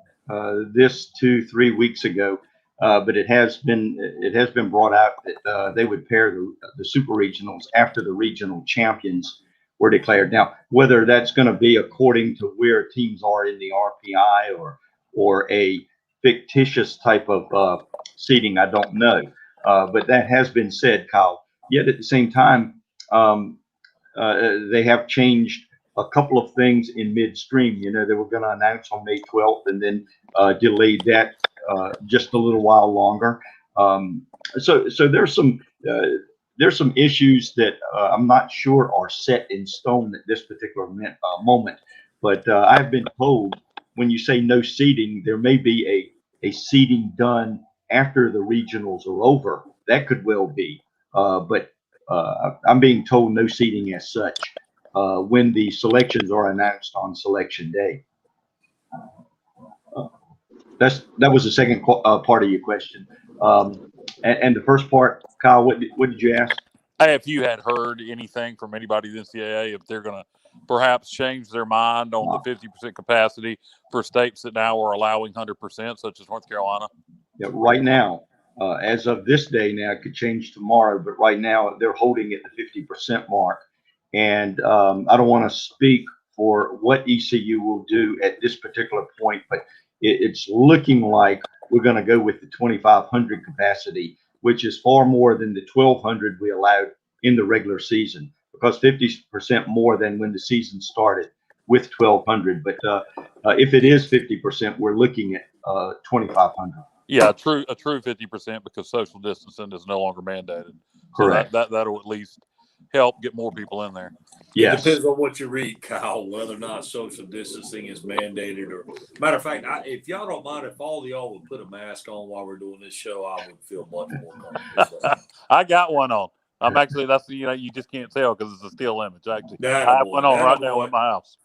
E: this 2-3 weeks ago, but it has been brought out that they would pair the super regionals after the regional champions were declared. Now, whether that's going to be according to where teams are in the RPI or a fictitious type of seeding, I don't know. But that has been said, Kyle. Yet at the same time, they have changed a couple of things in midstream. They were going to announce on May 12th and then delayed that just a little while longer. So there's some issues that I'm not sure are set in stone at this particular moment. But I've been told when you say no seeding, there may be a seeding done after the regionals are over. That could well be. But I'm being told no seeding as such when the selections are announced on selection day. That was the second part of your question. And the first part, Kyle, what did you ask?
G: If you had heard anything from anybody at the NCAA, if they're going to perhaps change their mind on the 50% capacity for states that now are allowing 100%, such as North Carolina?
E: Yeah, right now, as of this day, now it could change tomorrow, but right now they're holding at the 50% mark. And I don't want to speak for what ECU will do at this particular point, but it's looking like we're going to go with the 2,500 capacity, which is far more than the 1,200 we allowed in the regular season, because 50% more than when the season started with 1,200. But if it is 50%, we're looking at 2,500.
G: Yeah, a true 50% because social distancing is no longer mandated.
E: Correct.
G: So that'll at least help get more people in there.
F: Yes. It depends on what you read, Kyle, whether or not social distancing is mandated. Or matter of fact, if y'all don't mind, if all of y'all would put a mask on while we're doing this show, I would feel much more comfortable.
G: I got one on. I'm actually, that's, you just can't tell because it's a still image. Actually,
F: That
G: I have
F: boy,
G: one on
F: that
G: right
F: boy.
G: now at my house.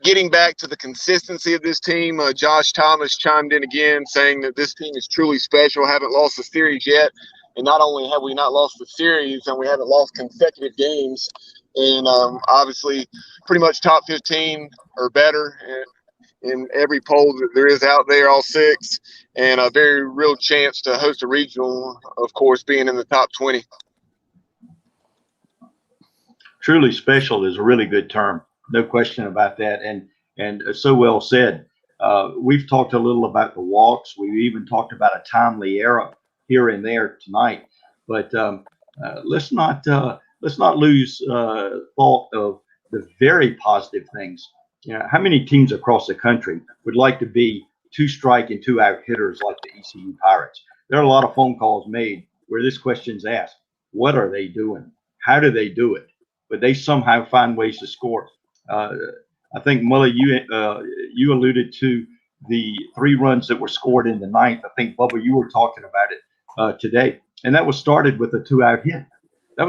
D: Getting back to the consistency of this team, Josh Thomas chimed in again saying that this team is truly special, haven't lost the series yet. And not only have we not lost the series, and we haven't lost consecutive games, and obviously pretty much top 15 or better in every poll that there is out there, all 6, and a very real chance to host a regional, of course, being in the top 20.
E: Truly special is a really good term. No question about that. And so well said. We've talked a little about the walks. We've even talked about a timely error here and there tonight. But let's not lose thought of the very positive things. How many teams across the country would like to be 2-strike and 2-out hitters like the ECU Pirates? There are a lot of phone calls made where this question's asked: what are they doing? How do they do it? But they somehow find ways to score. I think, Mully, you alluded to the 3 runs that were scored in the 9th. I think, Bubba, you were talking about it today, and that was started with a 2-out hit. That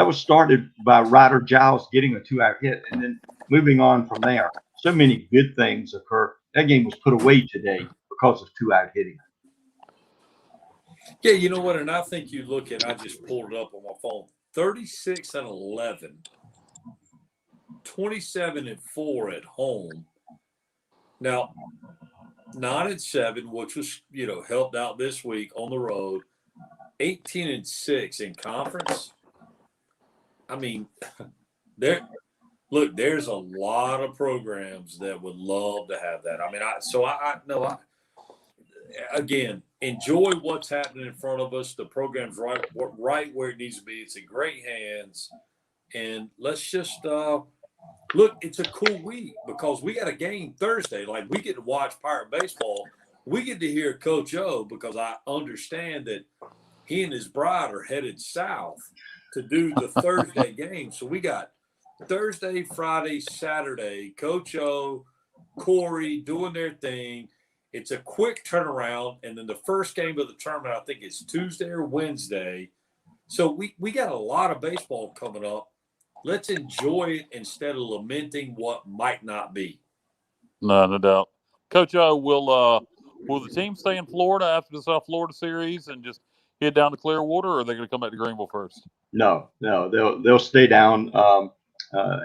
E: was started by Ryder Giles getting a 2-out hit, and then moving on from there. So many good things occur. That game was put away today because of 2-out hitting.
F: Yeah, you know what? And I think you look at, I just pulled it up on my phone, 36-11. 27-4 at home. Now, 9-7, which was, helped out this week on the road. 18-6 in conference. I mean, there's a lot of programs that would love to have that. I mean, again, enjoy what's happening in front of us. The program's right where it needs to be. It's in great hands. And let's just look, it's a cool week because we got a game Thursday. Like, we get to watch Pirate baseball. We get to hear Coach O because I understand that he and his bride are headed south to do the Thursday game. So we got Thursday, Friday, Saturday, Coach O, Corey doing their thing. It's a quick turnaround. And then the first game of the tournament, I think it's Tuesday or Wednesday. So we got a lot of baseball coming up. Let's enjoy it instead of lamenting what might not be.
G: No doubt. Coach O, will the team stay in Florida after the South Florida series and just head down to Clearwater, or are they going to come back to Greenville first?
E: No, they'll stay down.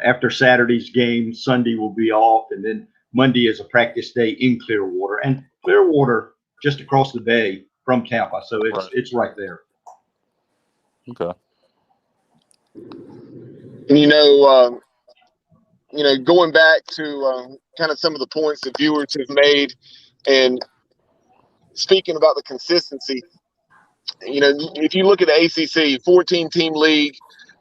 E: After Saturday's game, Sunday will be off, and then Monday is a practice day in Clearwater, and Clearwater just across the bay from Tampa, so it's right there.
G: Okay.
D: And going back to kind of some of the points that viewers have made, and speaking about the consistency, if you look at the ACC, 14-team league,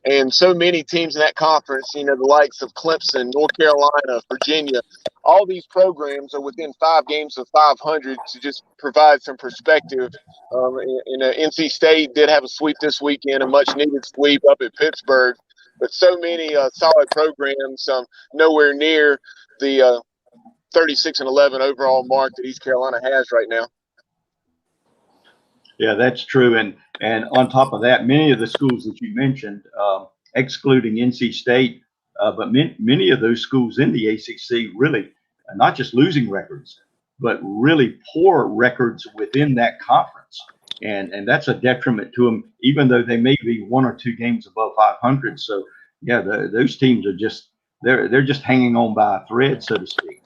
D: and so many teams in that conference, the likes of Clemson, North Carolina, Virginia, all these programs are within 5 games of 500 to just provide some perspective. NC State did have a sweep this weekend, a much-needed sweep up at Pittsburgh, but so many solid programs, nowhere near the 36-11 overall mark that East Carolina has right now.
E: Yeah, that's true. And on top of that, many of the schools that you mentioned, excluding NC State, but many of those schools in the ACC really not just losing records, but really poor records within that conference. And that's a detriment to them, even though they may be 1 or 2 games above 500. So, yeah, those teams are they're just hanging on by a thread, so to speak.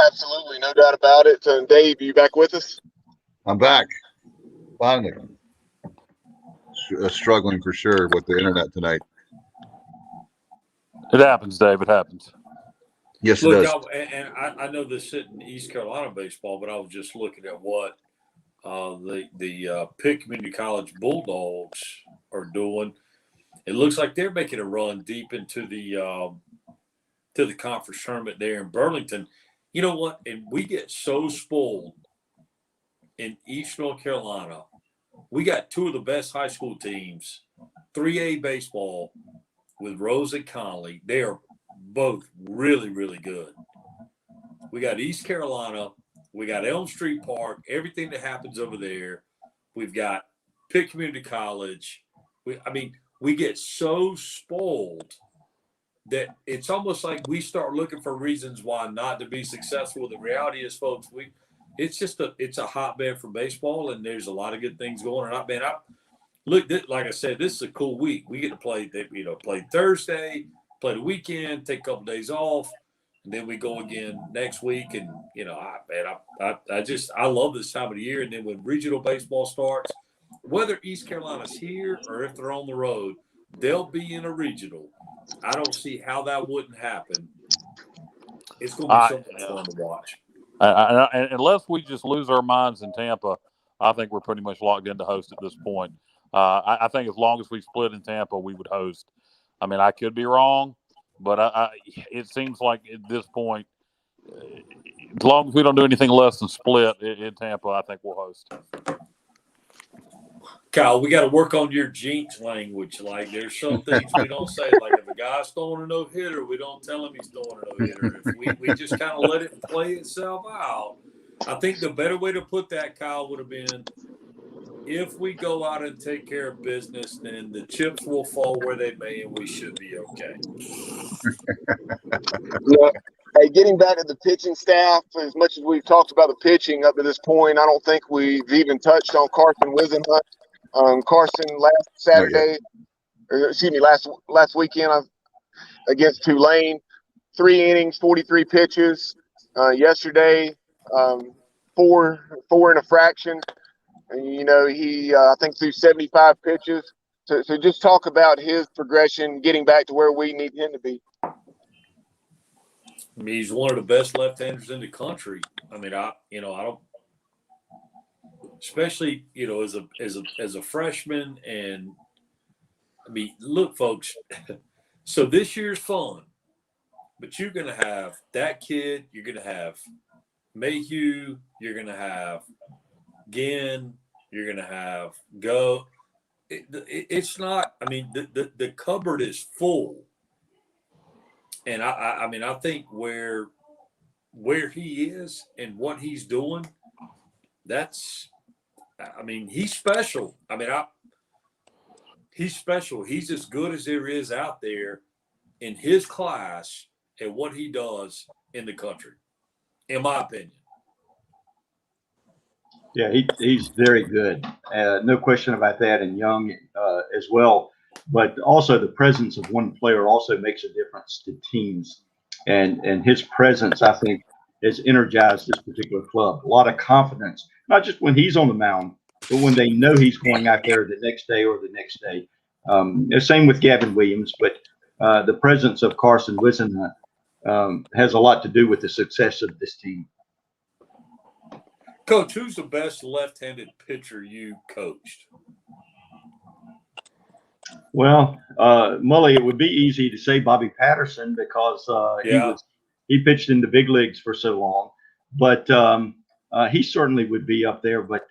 D: Absolutely, no doubt about it. Dave, you back with us?
C: I'm back. Finally. Struggling for sure with the internet tonight.
G: It happens, Dave. It happens.
C: Yes, it
F: Look,
C: does.
F: I know this isn't East Carolina baseball, but I was just looking at what the Pitt Community College Bulldogs are doing. It looks like they're making a run deep into the conference tournament there in Burlington. You know what? And we get so spoiled in East North Carolina. We got 2 of the best high school teams, 3A baseball with Rose and Conley. They are both really, really good. We got East Carolina. We got Elm Street Park, everything that happens over there. We've got Pitt Community College. We get so spoiled that it's almost like we start looking for reasons why not to be successful. The reality is, folks, it's a hotbed for baseball, and there's a lot of good things going on. Like I said, this is a cool week. We get to play Thursday, play the weekend, take a couple days off, and then we go again next week. And I love this time of the year. And then when regional baseball starts, whether East Carolina's here or if they're on the road, they'll be in a regional. I don't see how that wouldn't happen. It's going to be so much fun to watch.
G: Unless we just lose our minds in Tampa, I think we're pretty much locked in to host at this point. I think as long as we split in Tampa, we would host. I mean, I could be wrong, but it seems like at this point, as long as we don't do anything less than split in Tampa, I think we'll host.
F: Kyle, we got to work on your jinx language. Like, there's some things we don't say. Like, if a guy's throwing a no-hitter, we don't tell him he's throwing a no-hitter. If we just kind of let it play itself out. I think the better way to put that, Kyle, would have been, if we go out and take care of business, then the chips will fall where they may, and we should be okay.
D: Hey, getting back to the pitching staff, as much as we've talked about the pitching up to this point, I don't think we've even touched on Carson Wisenhunt. Carson last weekend against Tulane, 3 innings, 43 pitches. Yesterday, 4 and a fraction. And, he I think threw 75 pitches. So just talk about his progression, getting back to where we need him to be.
F: I mean, he's one of the best left-handers in the country. I mean, I don't, especially as a freshman. And I mean, look, folks. So this year's fun, but you're gonna have that kid. You're gonna have Mayhew. You're gonna have Ginn. You're gonna have Go. It's not. I mean, the cupboard is full. And I think where he is and what he's doing, he's special. He's special. He's as good as there is out there in his class at what he does in the country, in my opinion.
E: Yeah, he's very good. No question about that, and young as well. But also the presence of one player also makes a difference to teams. And his presence, I think, has energized this particular club. A lot of confidence, not just when he's on the mound, but when they know he's going out there the next day or the next day. The same with Gavin Williams, but the presence of Carson Wisenhunt has a lot to do with the success of this team.
F: Coach, who's the best left-handed pitcher you coached?
E: Well, Mully, it would be easy to say Bobby Patterson because he pitched in the big leagues for so long. But he certainly would be up there. But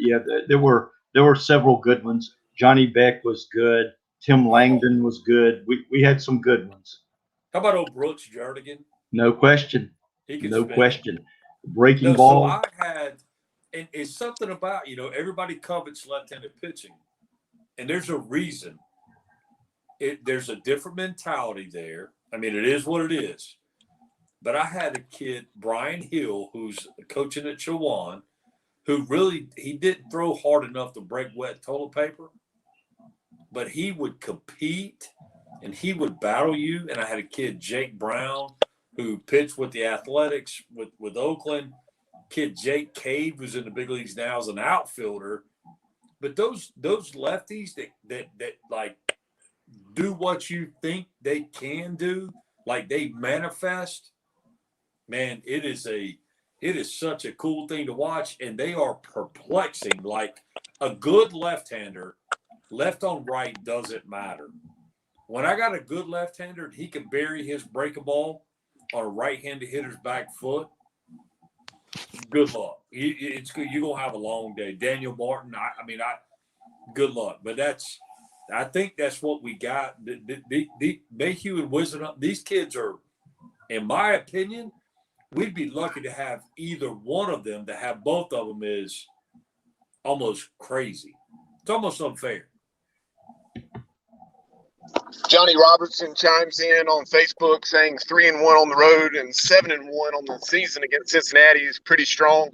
E: there were several good ones. Johnny Beck was good. Tim Langdon was good. We had some good ones.
F: How about old Brooks Jernigan?
E: No question. No question. Breaking ball.
F: So I had, and it's something about, everybody covets left-handed pitching. And there's a reason. There's a different mentality there. I mean, it is what it is. But I had a kid, Brian Hill, who's coaching at Chowan, who he didn't throw hard enough to break wet toilet paper. But he would compete, and he would battle you. And I had a kid, Jake Brown, who pitched with the Athletics with Oakland. Kid Jake Cave, who's in the big leagues now as an outfielder. But those lefties that like do what you think they can do, like they manifest, man, it is such a cool thing to watch, and they are perplexing. Like a good left-hander, left on right doesn't matter. When I got a good left-hander and he can bury his breaking ball on a right-handed hitter's back foot, good luck. It's good. You're gonna have a long day. Daniel Martin. Good luck. But that's I think that's what we got. Mayhew and Wisdom, these kids are, in my opinion, we'd be lucky to have either one of them. To have both of them is almost crazy. It's almost unfair.
D: Johnny Robertson chimes in on Facebook saying 3-1 on the road and 7-1 on the season against Cincinnati is pretty strong.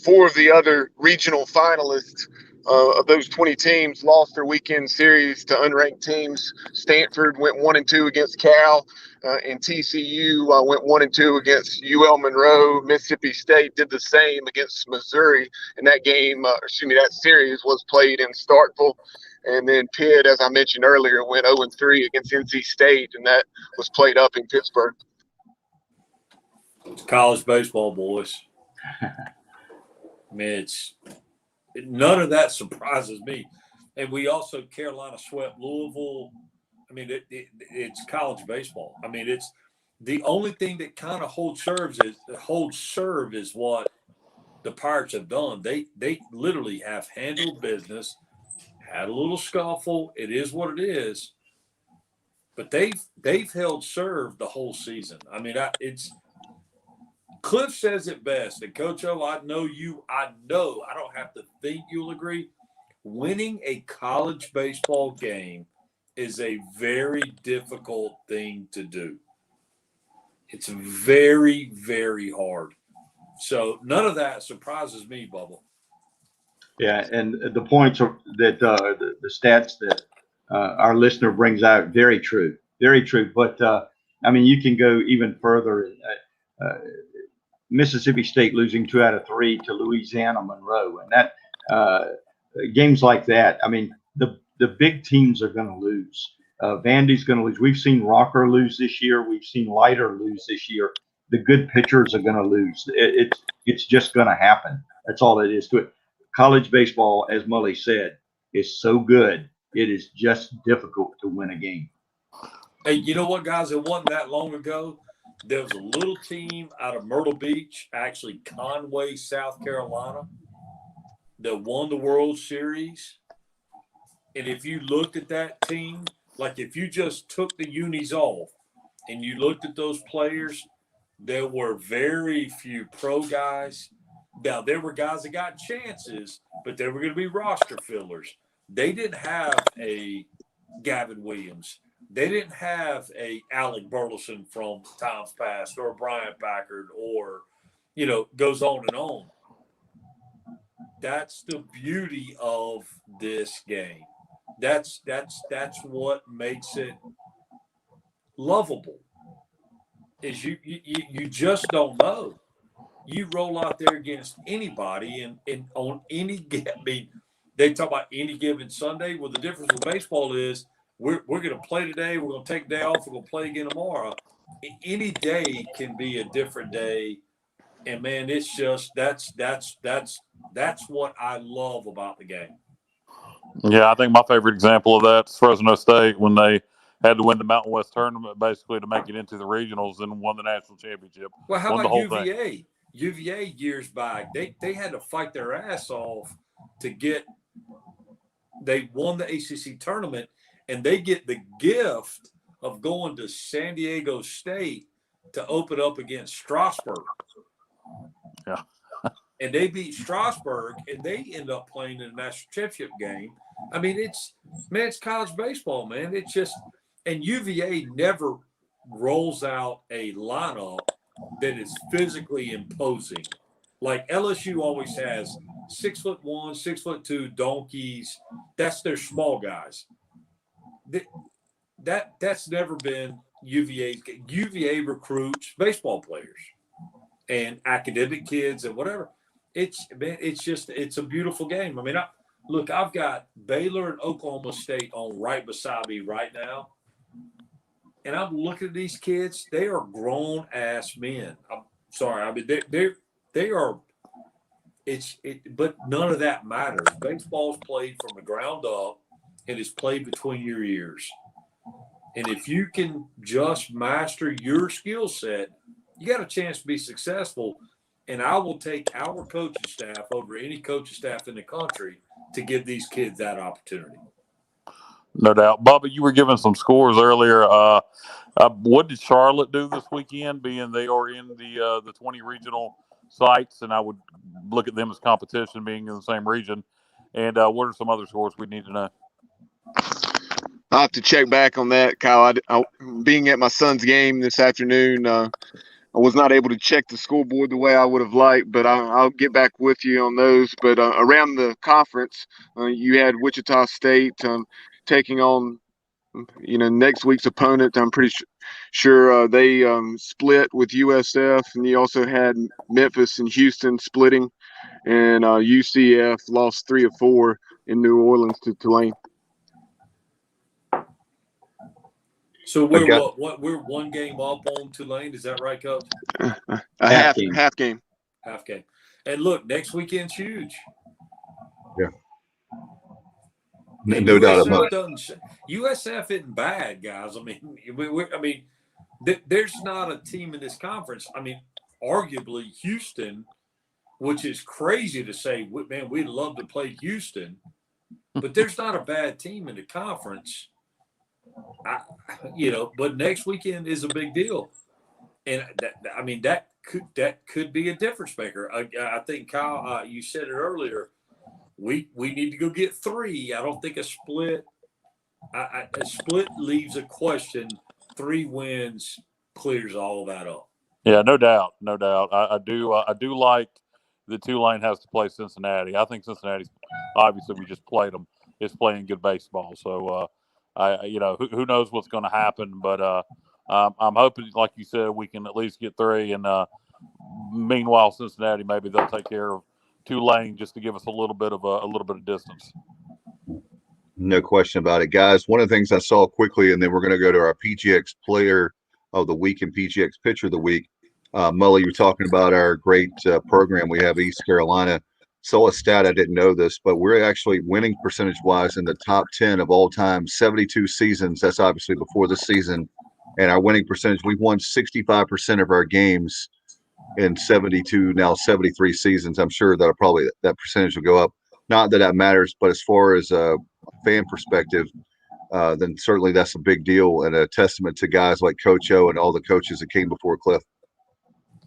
D: 4 of the other regional finalists of those 20 teams lost their weekend series to unranked teams. Stanford went 1-2 against Cal, and TCU went 1-2 against UL Monroe. Mississippi State did the same against Missouri, and that series was played in Starkville. And then Pitt, as I mentioned earlier, went 0-3 against NC State, and that was played up in Pittsburgh.
F: It's college baseball, boys. I mean, none of that surprises me. And we also, Carolina swept Louisville. I mean, it's college baseball. I mean, it's the only thing that kind of holds serve is what the Pirates have done. They literally have handled business. Had a little scuffle. It is what it is. But they've held serve the whole season. I mean, Cliff says it best. And Coach O, I know I don't have to think you'll agree. Winning a college baseball game is a very difficult thing to do. It's very, very hard. So none of that surprises me, Bubba.
E: Yeah, and the points that the stats that our listener brings out, very true, very true. But I mean, you can go even further. Mississippi State losing 2 out of 3 to Louisiana Monroe, and that games like that. I mean, the big teams are going to lose. Vandy's going to lose. We've seen Rocker lose this year. We've seen Leiter lose this year. The good pitchers are going to lose. It's just going to happen. That's all it is to it. College baseball, as Mully said, is so good. It is just difficult to win a game.
F: Hey, you know what, guys? It wasn't that long ago. There was a little team out of Myrtle Beach, actually Conway, South Carolina, that won the World Series. And if you looked at that team, like if you just took the unis off and you looked at those players, there were very few pro guys. Now, there were guys that got chances, but they were going to be roster fillers. They didn't have a Gavin Williams. They didn't have a Alec Burleson from times past or a Brian Packard or, goes on and on. That's the beauty of this game. That's what makes it lovable is you just don't know. You roll out there against anybody and on any – I mean, they talk about any given Sunday. Well, the difference with baseball is we're going to play today. We're going to take a day off. We're going to play again tomorrow. Any day can be a different day. And, man, it's just that's what I love about the game.
G: Yeah, I think my favorite example of that is Fresno State when they had to win the Mountain West tournament basically to make it into the regionals and won the national championship.
F: Well, how
G: won
F: about
G: the whole
F: UVA?
G: thing.
F: UVA years back, they had to fight their ass off to get – they won the ACC tournament, and they get the gift of going to San Diego State to open up against Strasburg.
G: Yeah.
F: And they beat Strasburg, and they end up playing in the national championship game. I mean, it's college baseball, man. It's just – and UVA never rolls out a lineup that is physically imposing. Like LSU always has 6'1", 6'2" donkeys. That's their small guys. That's never been UVA's. UVA recruits baseball players and academic kids and whatever. It's a beautiful game. I mean, I've got Baylor and Oklahoma State on right beside me right now. And I'm looking at these kids. They are grown ass men. I'm sorry. I mean, they are. But none of that matters. Baseball's played from the ground up, and it's played between your ears. And if you can just master your skill set, you got a chance to be successful. And I will take our coaching staff over any coaching staff in the country to give these kids that opportunity.
G: No doubt. Bubba, you were giving some scores earlier. What did Charlotte do this weekend, being they are in the 20 regional sites, and I would look at them as competition being in the same region. And what are some other scores we need to know?
D: I'll have to check back on that, Kyle. Being at my son's game this afternoon, I was not able to check the scoreboard the way I would have liked, but I'll get back with you on those. But around the conference, you had Wichita State taking on, next week's opponent. I'm pretty sure they split with USF, and you also had Memphis and Houston splitting, and UCF lost 3 of 4 in New Orleans to Tulane.
F: So we're one game up on Tulane. Is that right, Coach?
D: Half game.
F: Half game. And look, next weekend's huge.
C: Yeah.
F: And
C: No doubt about it.
F: USF isn't bad, guys. I mean, there's not a team in this conference. I mean, arguably Houston, which is crazy to say, man, we'd love to play Houston, but there's not a bad team in the conference. But next weekend is a big deal, and that could be a difference maker. I think, Kyle, you said it earlier. We need to go get 3. I don't think a split leaves a question. 3 wins clears all that up.
G: Yeah, no doubt. I do like that Tulane has to play Cincinnati. I think Cincinnati's, obviously we just played them, is playing good baseball. So who knows what's going to happen, but I'm hoping, like you said, we can at least get 3. And meanwhile, Cincinnati, maybe they'll take care of Tulane just to give us a little bit of distance.
C: No question about it, guys. One of the things I saw quickly, and then we're going to go to our PGX Player of the Week and PGX Pitcher of the Week. Mully, you're talking about our great program we have, East Carolina. Saw a stat, I didn't know this, but we're actually winning percentage-wise in the top 10 of all time, 72 seasons. That's obviously before the season. And our winning percentage, we've won 65% of our games in 72, now 73 seasons. I'm sure that percentage will go up. Not that matters, but as far as a fan perspective, then certainly that's a big deal and a testament to guys like Coach O and all the coaches that came before Cliff.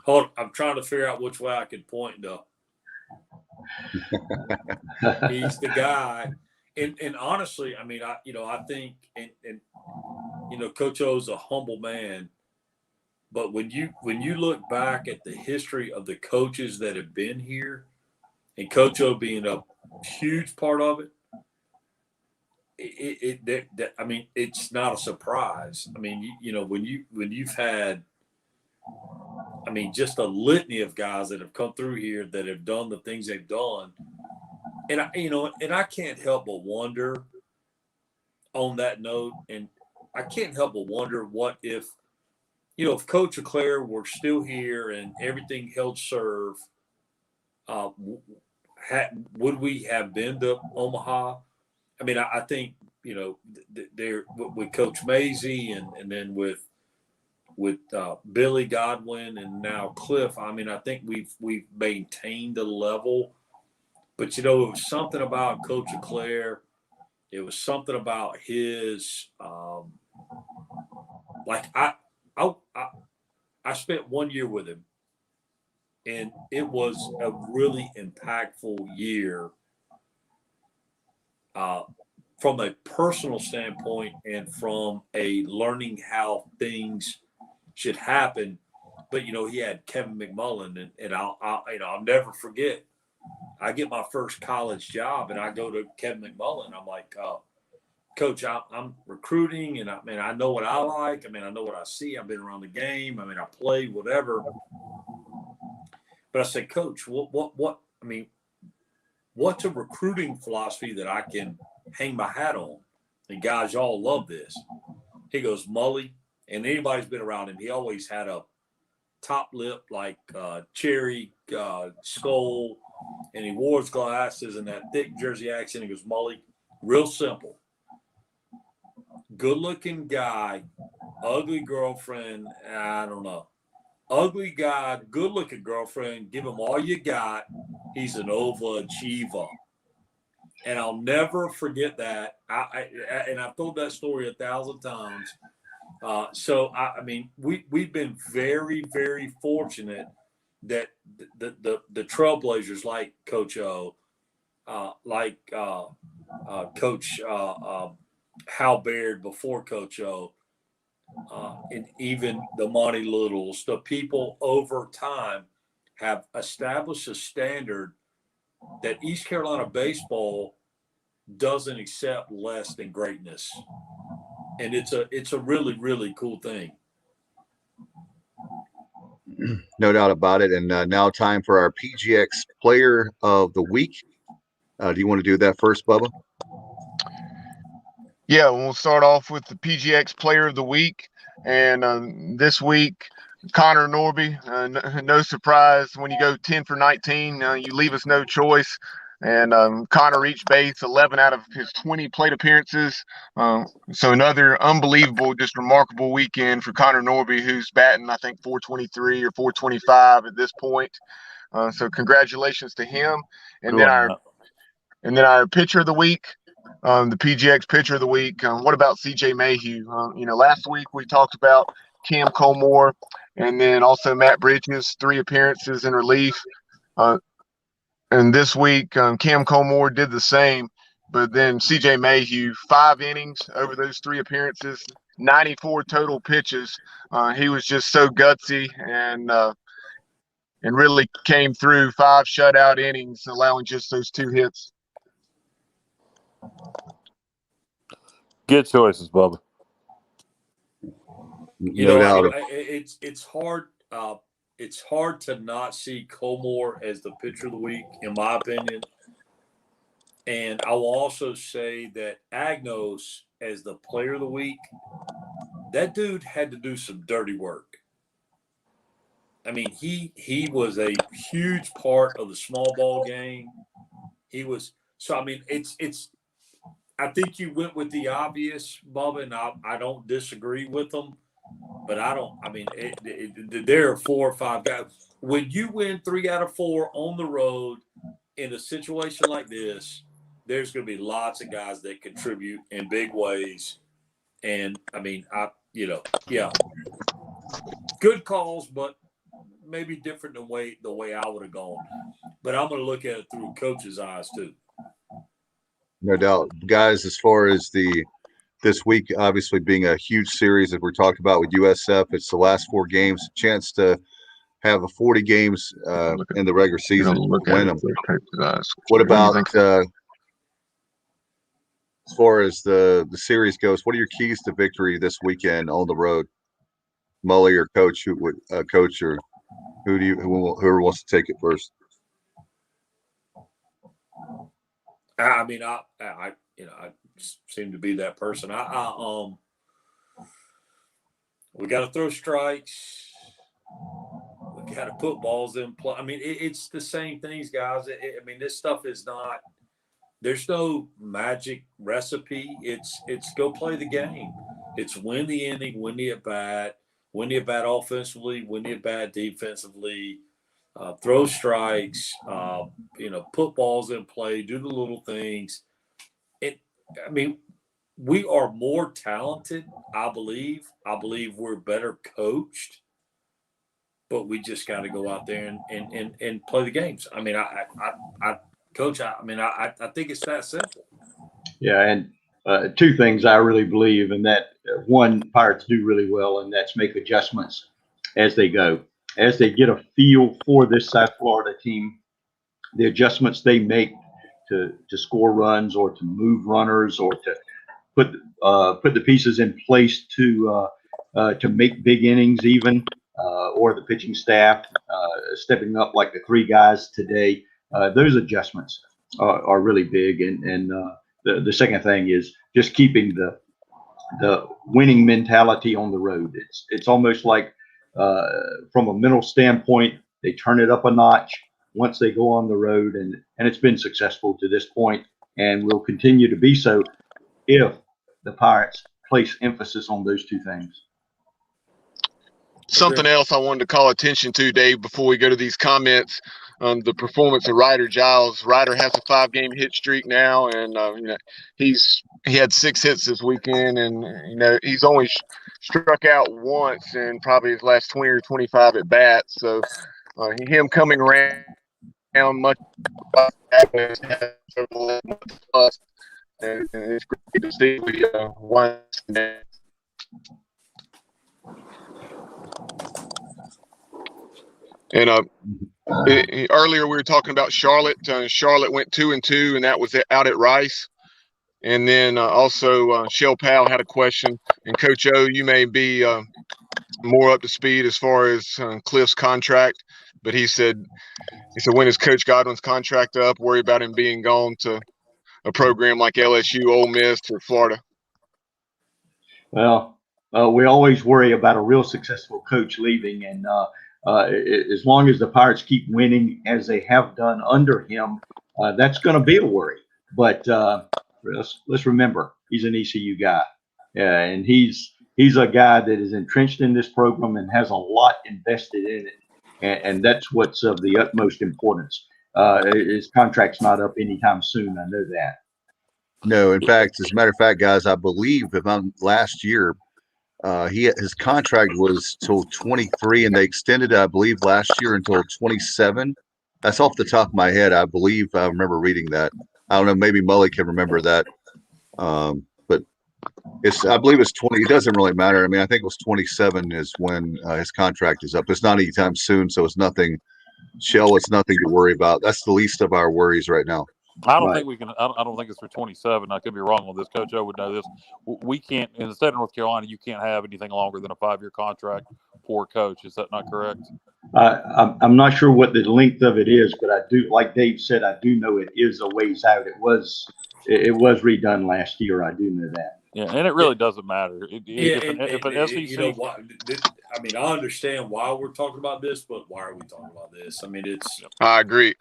F: Hold on, I'm trying to figure out which way I could point, though. He's the guy, and honestly, I mean, I think, and Coach O's a humble man, but when you look back at the history of the coaches that have been here, and Coach O being a huge part of it, it's not a surprise. I mean, when you've had, just a litany of guys that have come through here that have done the things they've done. And I can't help but wonder on that note, and I can't help but wonder what if Coach LeClaire were still here and everything held serve, would we have been to Omaha? I mean, I think, there with Coach Maisie and then with Billy Godwin and now Cliff, I think we've maintained a level. But, it was something about Coach LeClaire. It was something about his I spent 1 year with him, and it was a really impactful year from a personal standpoint and from a learning how things should happen. But, he had Kevin McMullen, and I'll never forget. I get my first college job, and I go to Kevin McMullen. I'm like, Coach, I'm recruiting, and I know what I like. I know what I see. I've been around the game. I play whatever. But I said, Coach, what's a recruiting philosophy that I can hang my hat on? And guys, y'all love this. He goes, Mully, and anybody's been around him, he always had a top lip like cherry skull, and he wore his glasses and that thick Jersey accent. He goes, Mully, real simple. Good-looking guy, ugly girlfriend, I don't know. Ugly guy, good-looking girlfriend, give him all you got. He's an overachiever. And I'll never forget that. And I've told that story 1,000 times. So I mean, we've been very, very fortunate that the trailblazers like Coach O, like Coach Hal Baird before Coach O, and even the Monty Littles, the people over time have established a standard that East Carolina baseball doesn't accept less than greatness. And it's a really, really cool thing.
C: No doubt about it. And now time for our PGX Player of the Week. Do you want to do that first, Bubba?
D: Yeah, we'll start off with the PGX Player of the Week. And this week, Connor Norby. No surprise, when you go 10 for 19, you leave us no choice. And Connor reached base 11 out of his 20 plate appearances. So another unbelievable, just remarkable weekend for Connor Norby, who's batting, I think, 423 or 425 at this point. So congratulations to him. And then our pitcher of the week, the PGX pitcher of the week. What about CJ Mayhew? Last week we talked about Cam Colmore and then also Matt Bridges, 3 appearances in relief. And this week, Cam Colmore did the same, but then CJ Mayhew, 5 innings over those 3 appearances, 94 total pitches. He was just so gutsy and really came through 5 shutout innings, allowing just those 2 hits.
G: Good choices, Bubba.
C: No doubt.
F: It's hard. It's hard to not see Colmore as the pitcher of the week, in my opinion. And I will also say that Agnos as the player of the week, that dude had to do some dirty work. I mean, he was a huge part of the small ball game. He was so. I mean, it's. I think you went with the obvious, Bubba, and I don't disagree with them. But I don't. I mean, there are 4 or 5 guys. When you win 3 out of 4 on the road in a situation like this, there's going to be lots of guys that contribute in big ways. And I mean, good calls, but maybe different the way I would have gone. But I'm going to look at it through coach's eyes too.
C: No doubt, guys. As far as this week, obviously being a huge series that we're talking about with USF, it's the last 4 games, chance to have 40 games in the regular season, win them. What about as far as the series goes? What are your keys to victory this weekend on the road, Mully or Coach? Coach or whoever wants to take it first?
F: I mean, I seem to be that person. We got to throw strikes. We got to put balls in play. I mean, it's the same things, guys. I mean, this stuff is not. There's no magic recipe. It's go play the game. It's win the inning, win the at bat offensively, win the at bat defensively. Throw strikes. Put balls in play. Do the little things. I mean, we are more talented, I believe. I believe we're better coached, but we just got to go out there and play the games. I mean, Coach, I think it's that simple.
E: Yeah, and 2 things I really believe, and that one, Pirates do really well, and that's make adjustments as they go. As they get a feel for this South Florida team, the adjustments they make to score runs or to move runners or to put the pieces in place to make big innings even, or the pitching staff stepping up like the 3 guys today. Those adjustments are really big. And the second thing is just keeping the winning mentality on the road. It's almost like from a mental standpoint, they turn it up a notch once they go on the road, and it's been successful to this point and will continue to be so if the Pirates place emphasis on those 2 things.
D: Something else I wanted to call attention to, Dave, before we go to these comments. the performance of Ryder Giles. Ryder has a 5-game hit streak now, and he had 6 hits this weekend, and he's only struck out once in probably his last 20 or 25 at bats. So him coming around much plus, and it's great to see one. And earlier we were talking about Charlotte. Charlotte went 2-2, and that was out at Rice. And then also Shell Powell had a question. And Coach O, you may be more up to speed as far as Cliff's contract, but he said when is Coach Godwin's contract up? Worry about him being gone to a program like LSU, Ole Miss, or Florida.
E: Well, we always worry about a real successful coach leaving, and as long as the Pirates keep winning as they have done under him, that's going to be a worry. But let's remember, he's an ECU guy, and he's a guy that is entrenched in this program and has a lot invested in it, and that's what's of the utmost importance. His contract's not up anytime soon. I know that.
C: No, in fact, as a matter of fact, guys, I believe last year, his contract was till 23, and they extended it, I believe, last year until 27. That's off the top of my head. I believe I remember reading that. I don't know. Maybe Mully can remember that. But I believe it's 20. It doesn't really matter. I mean, I think it was 27 is when his contract is up. It's not anytime soon, so it's nothing. Shell, it's nothing to worry about. That's the least of our worries right now.
G: I don't think we can. I don't think it's for 27. I could be wrong on this. Coach O would know this. We can't, in the state of North Carolina, you can't have anything longer than a 5-year contract for a coach. Is that not correct?
E: I'm not sure what the length of it is, but I do, like Dave said, I do know it is a ways out. It was redone last year. I do know that.
G: Yeah, and it really doesn't matter. If an SEC,
F: you know what? I mean, I understand why we're talking about this, but why are we talking about this? I mean, it's.
D: I agree.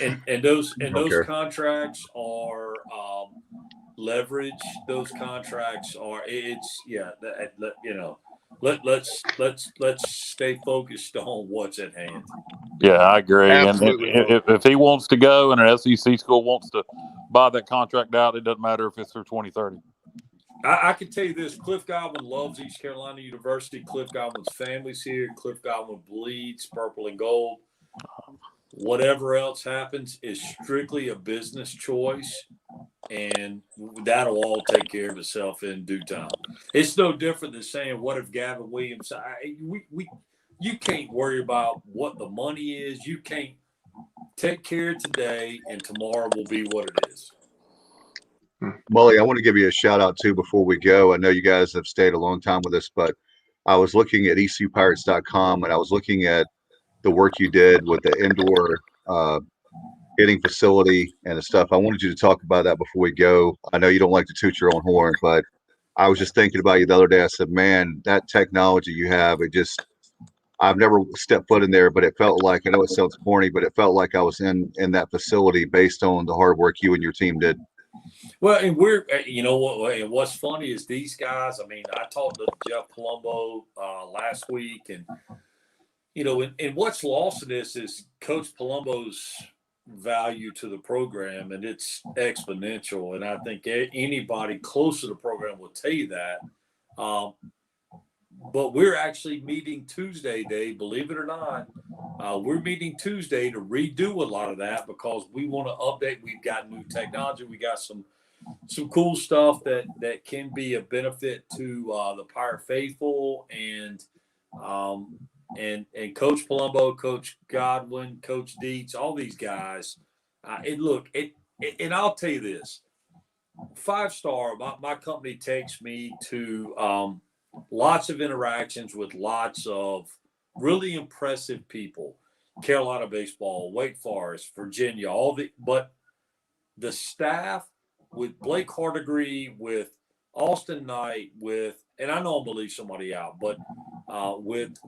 F: And those contracts are leverage. Those contracts are. Let's stay focused on what's at hand.
G: Yeah, I agree.
D: Absolutely.
G: And if he wants to go and an SEC school wants to buy that contract out, it doesn't matter if it's through 2030.
F: I can tell you this: Cliff Godwin loves East Carolina University. Cliff Godwin's family's here. Cliff Godwin bleeds purple and gold. Whatever else happens is strictly a business choice, and that'll all take care of itself in due time. It's no different than saying, "What if Gavin Williams?" You can't worry about what the money is. You can't take care of today, and tomorrow will be what it is.
C: Mully, I want to give you a shout out too before we go. I know you guys have stayed a long time with us, but I was looking at ECUPirates.com and I was looking at the work you did with the indoor hitting facility and the stuff. I wanted you to talk about that before we go. I know you don't like to toot your own horn, but I was just thinking about you the other day. I said, man, that technology you have, I've never stepped foot in there, but it felt like, I know it sounds corny, but it felt like I was in that facility based on the hard work you and your team did.
F: Well, and what's funny is these guys, I mean, I talked to Jeff Palumbo last week, and, and what's lost in this is Coach Palumbo's value to the program, and it's exponential. And I think anybody close to the program will tell you that. But we're actually meeting Tuesday, Dave, believe it or not. We're meeting Tuesday to redo a lot of that because we want to update. We've got new technology. We got some cool stuff that can be a benefit to the Pirate faithful and Coach Palumbo, Coach Godwin, Coach Dietz, all these guys. And I'll tell you this: 5-star. My company takes me to lots of interactions with lots of really impressive people. Carolina baseball, Wake Forest, Virginia, but the staff with Blake Hardigree, with Austin Knight, and I know I'm gonna leave somebody out, but with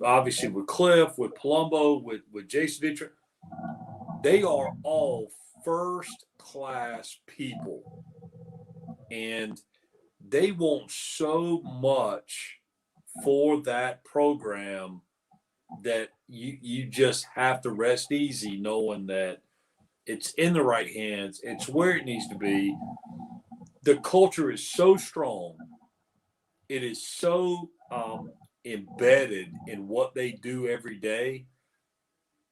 F: obviously with Cliff, with Palumbo, with Jason Dietrich, they are all first-class people, and they want so much for that program that you just have to rest easy knowing that it's in the right hands. It's where it needs to be. The culture is so strong. It is so embedded in what they do every day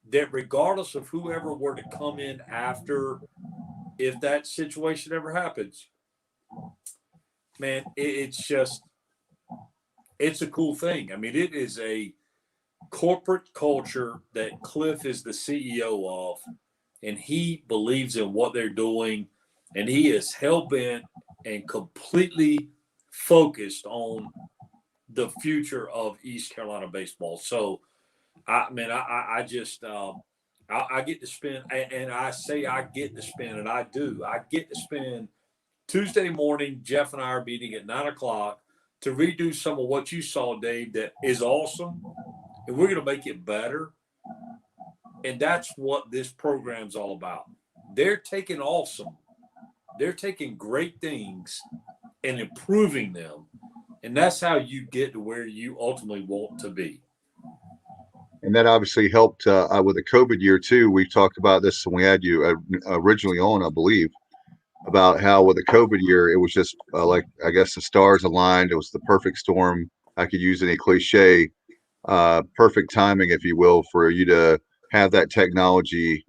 F: that regardless of whoever were to come in after, if that situation ever happens, man, it's a cool thing. I mean, it is a corporate culture that Cliff is the CEO of, and he believes in what they're doing, and he is hell-bent and completely focused on the future of East Carolina baseball. So, I get to spend, and I say I get to spend, and I do. I get to spend Tuesday morning. Jeff and I are meeting at 9:00 to redo some of what you saw, Dave. That is awesome, and we're going to make it better. And that's what this program's all about. They're taking great things and improving them, and that's how you get to where you ultimately want to be.
C: And that obviously helped with the COVID year too. We talked about this when we had you originally on, I believe, about how with the COVID year, it was just like, I guess the stars aligned. It was the perfect storm. I could use any cliche, perfect timing, if you will, for you to have that technology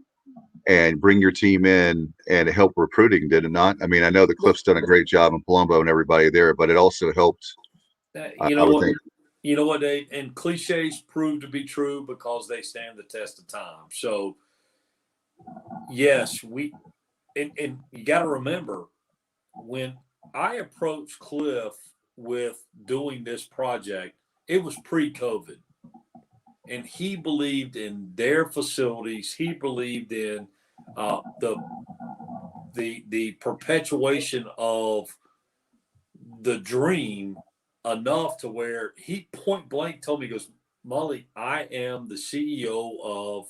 C: and bring your team in and help recruiting, did it not? I mean, I know the Cliff's done a great job in Palumbo and everybody there, but it also helped.
F: You know what, Dave? And cliches prove to be true because they stand the test of time. So, yes, and you got to remember, when I approached Cliff with doing this project, it was pre-COVID. And he believed in their facilities. He believed in the perpetuation of the dream enough to where he point blank told me, he goes, Mully, I am the CEO of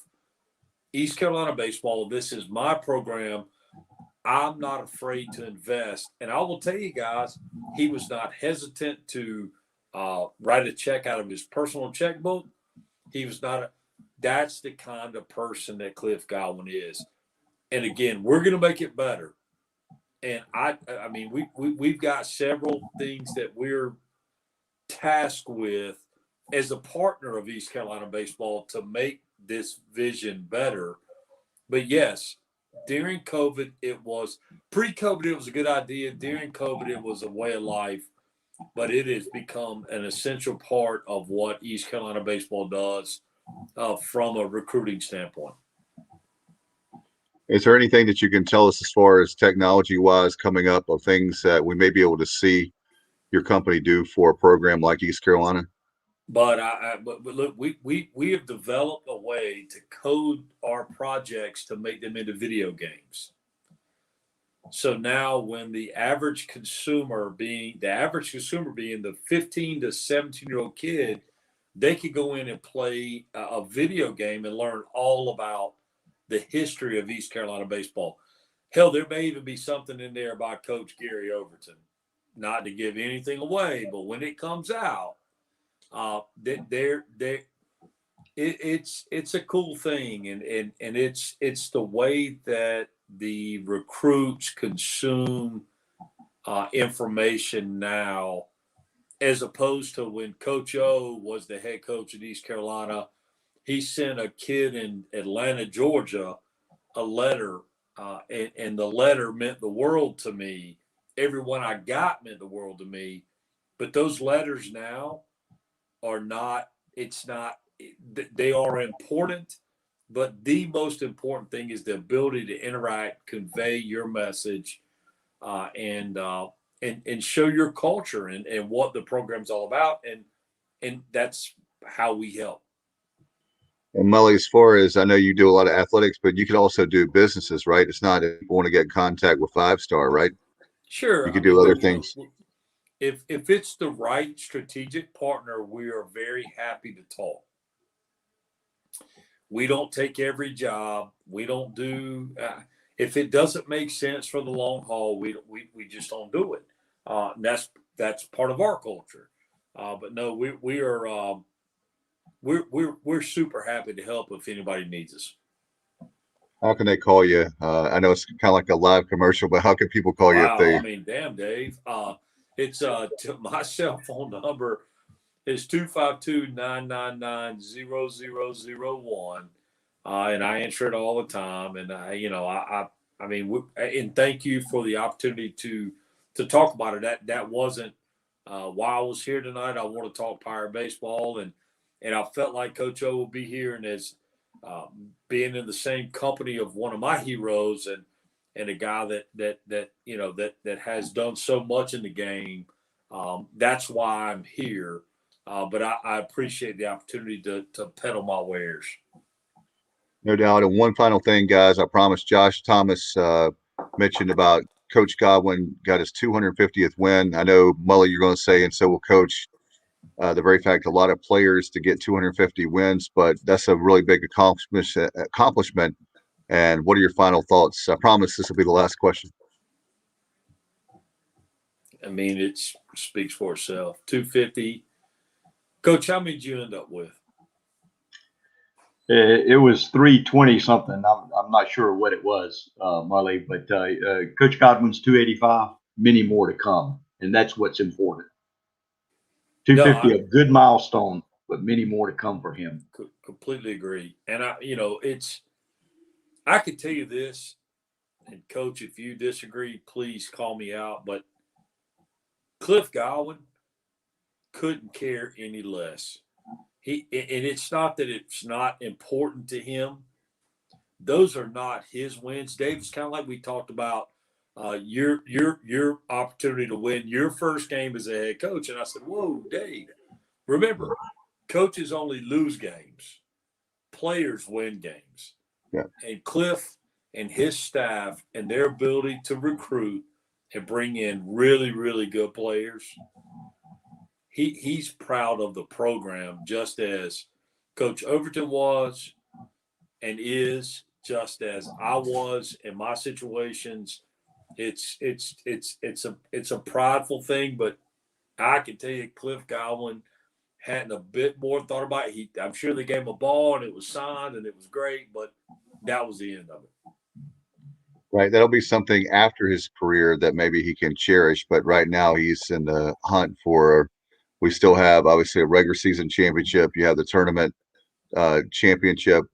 F: East Carolina baseball. This is my program. I'm not afraid to invest. And I will tell you guys, he was not hesitant to write a check out of his personal checkbook. He was not. That's the kind of person that Cliff Godwin is. And again, we're going to make it better. And I mean, we've got several things that we're tasked with as a partner of East Carolina baseball to make this vision better. But yes, during COVID, pre-COVID, it was a good idea. During COVID, it was a way of life, but it has become an essential part of what East Carolina baseball does from a recruiting standpoint.
C: Is there anything that you can tell us as far as technology-wise coming up of things that we may be able to see your company do for a program like East Carolina?
F: But but look, we have developed a way to code our projects to make them into video games. So now, when the average consumer being the 15 to 17-year-old kid, they could go in and play a video game and learn all about the history of East Carolina baseball. Hell, there may even be something in there by Coach Gary Overton. Not to give anything away, but when it comes out, it's a cool thing, and it's the way that the recruits consume information now, as opposed to when Coach O was the head coach at East Carolina. He sent a kid in Atlanta, Georgia, a letter, and the letter meant the world to me. Everyone I got meant the world to me. But those letters now are not, they are important, but the most important thing is the ability to interact, convey your message, and show your culture and what the program's all about. And that's how we help.
C: And Mully, as far as I know, you do a lot of athletics, but you could also do businesses, right? It's not if you want to get in contact with 5-Star, right?
F: Sure.
C: You could do other things.
F: If it's the right strategic partner, we are very happy to talk. We don't take every job. We don't do if it doesn't make sense for the long haul, we just don't do it. That's part of our culture. But no, we are we're super happy to help if anybody needs us.
C: How can they call you? I know it's kind of like a live commercial, but how can people call you if
F: Wow,
C: they?
F: I mean, damn, Dave. It's my cell phone number is 252-999-0001, and I answer it all the time. And and thank you for the opportunity to talk about it. That wasn't why I was here tonight. I want to talk Pirate baseball, and I felt like Coach O will be here, and as being in the same company of one of my heroes and a guy that has done so much in the game. That's why I'm here. But I appreciate the opportunity to peddle my wares.
C: No doubt. And one final thing, guys, I promise Josh Thomas mentioned about Coach Godwin got his 250th win. I know, Mully, you're going to say, and so will Coach, the very fact a lot of players to get 250 wins, but that's a really big accomplishment. And what are your final thoughts? I promise this will be the last question.
F: I mean, it speaks for itself. 250. Coach, how many did you end up with?
E: It was 320 something. I'm not sure what it was, Mully, but Coach Godwin's 285. Many more to come, and that's what's important. 250, a good milestone, but many more to come for him.
F: Completely agree. And I could tell you this, and Coach, if you disagree, please call me out. But Cliff Godwin couldn't care any less. And it's not that it's not important to him. Those are not his wins. Dave, it's kind of like we talked about your opportunity to win your first game as a head coach. And I said, whoa, Dave, remember, coaches only lose games. Players win games.
C: Yeah.
F: And Cliff and his staff and their ability to recruit and bring in really, really good players, he's proud of the program just as Coach Overton was and is, just as I was in my situations. It's a prideful thing, but I can tell you Cliff Godwin hadn't a bit more thought about it. I'm sure they gave him a ball and it was signed and it was great, but that was the end of it.
C: Right. That'll be something after his career that maybe he can cherish. But right now he's in the hunt for, we still have obviously a regular season championship. You have the tournament championship,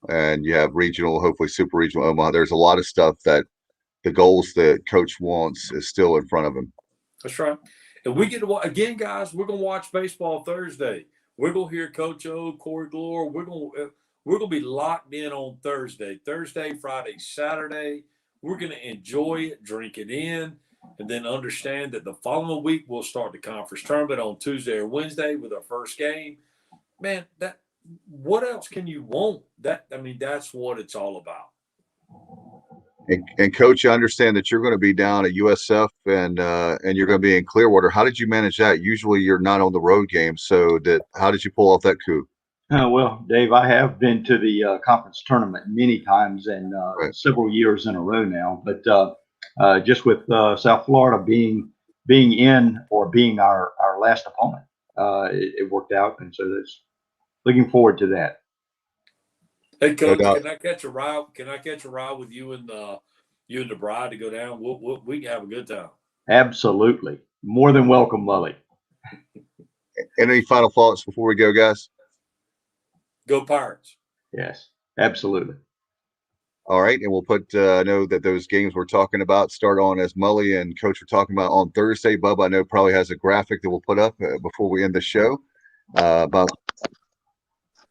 C: and you have regional, hopefully super regional Omaha. There's a lot of stuff that the goals that Coach wants is still in front of him.
F: That's right. And we get to, again, guys, we're going to watch baseball Thursday. We're going to hear Coach O, Corey Glore. We're going to be locked in on Thursday, Friday, Saturday. We're going to enjoy it, drink it in, and then understand that the following week we'll start the conference tournament on Tuesday or Wednesday with our first game. Man, what else can you want? That's what it's all about.
C: And Coach, I understand that you're going to be down at USF and you're going to be in Clearwater. How did you manage that? Usually you're not on the road games, so how did you pull off that coup?
E: Well, Dave, I have been to the conference tournament many times and
C: right.
E: several years in a row now. But just with South Florida being in or being our last opponent, it worked out, and so that's looking forward to that.
F: Hey, Coach, can I catch a ride? Can I catch a ride with you and the bride to go down? We can have a good time.
E: Absolutely, more than welcome, Mully.
C: Any final thoughts before we go, guys?
F: Go Pirates.
E: Yes, absolutely.
C: All right, and we'll put I know that those games we're talking about start on, as Mully and Coach were talking about, on Thursday. Bub, I know, probably has a graphic that we'll put up before we end the show about.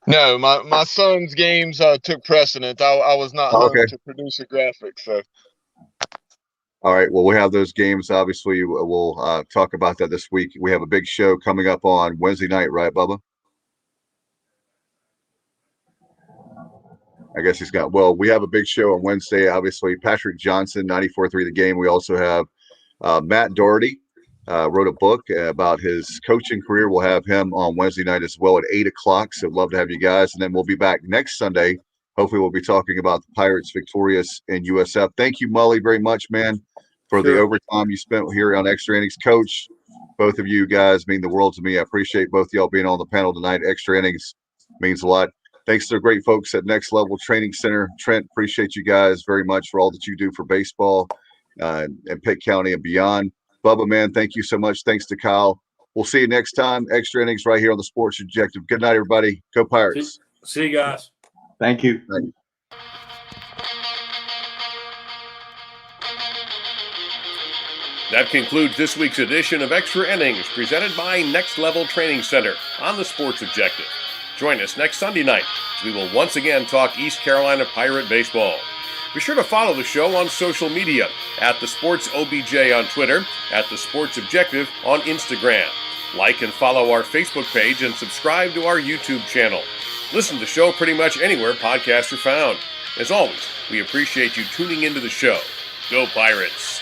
D: No, my son's games took precedent. I was not home to produce a graphic, so.
C: All right, well, we have those games. Obviously, we'll talk about that this week. We have a big show coming up on Wednesday night, right, Bubba? I guess he's got. Well, we have a big show on Wednesday. Obviously, Patrick Johnson, 94.3 The Game. We also have Matt Doherty, wrote a book about his coaching career. We'll have him on Wednesday night as well at 8 o'clock. So love to have you guys. And then we'll be back next Sunday. Hopefully, we'll be talking about the Pirates victorious in USF. Thank you, Mully, very much, man, for the overtime you spent here on Extra Innings. Coach, both of you guys mean the world to me. I appreciate both of y'all being on the panel tonight. Extra Innings Means a lot. Thanks to the great folks at Next Level Training Center. Trent, appreciate you guys very much for all that you do for baseball and Pitt County and beyond. Bubba, man, thank you so much. Thanks to Kyle. We'll see you next time. Extra Innings right here on the Sports Objective. Good night, everybody. Go Pirates.
F: See you guys.
E: Thank you.
C: Thank you.
B: That concludes this week's edition of Extra Innings, presented by Next Level Training Center on the Sports Objective. Join us next Sunday night as we will once again talk East Carolina Pirate baseball. Be sure to follow the show on social media at the Sports OBJ on Twitter, at the Sports Objective on Instagram. Like and follow our Facebook page and subscribe to our YouTube channel. Listen to the show pretty much anywhere podcasts are found. As always, we appreciate you tuning into the show. Go Pirates!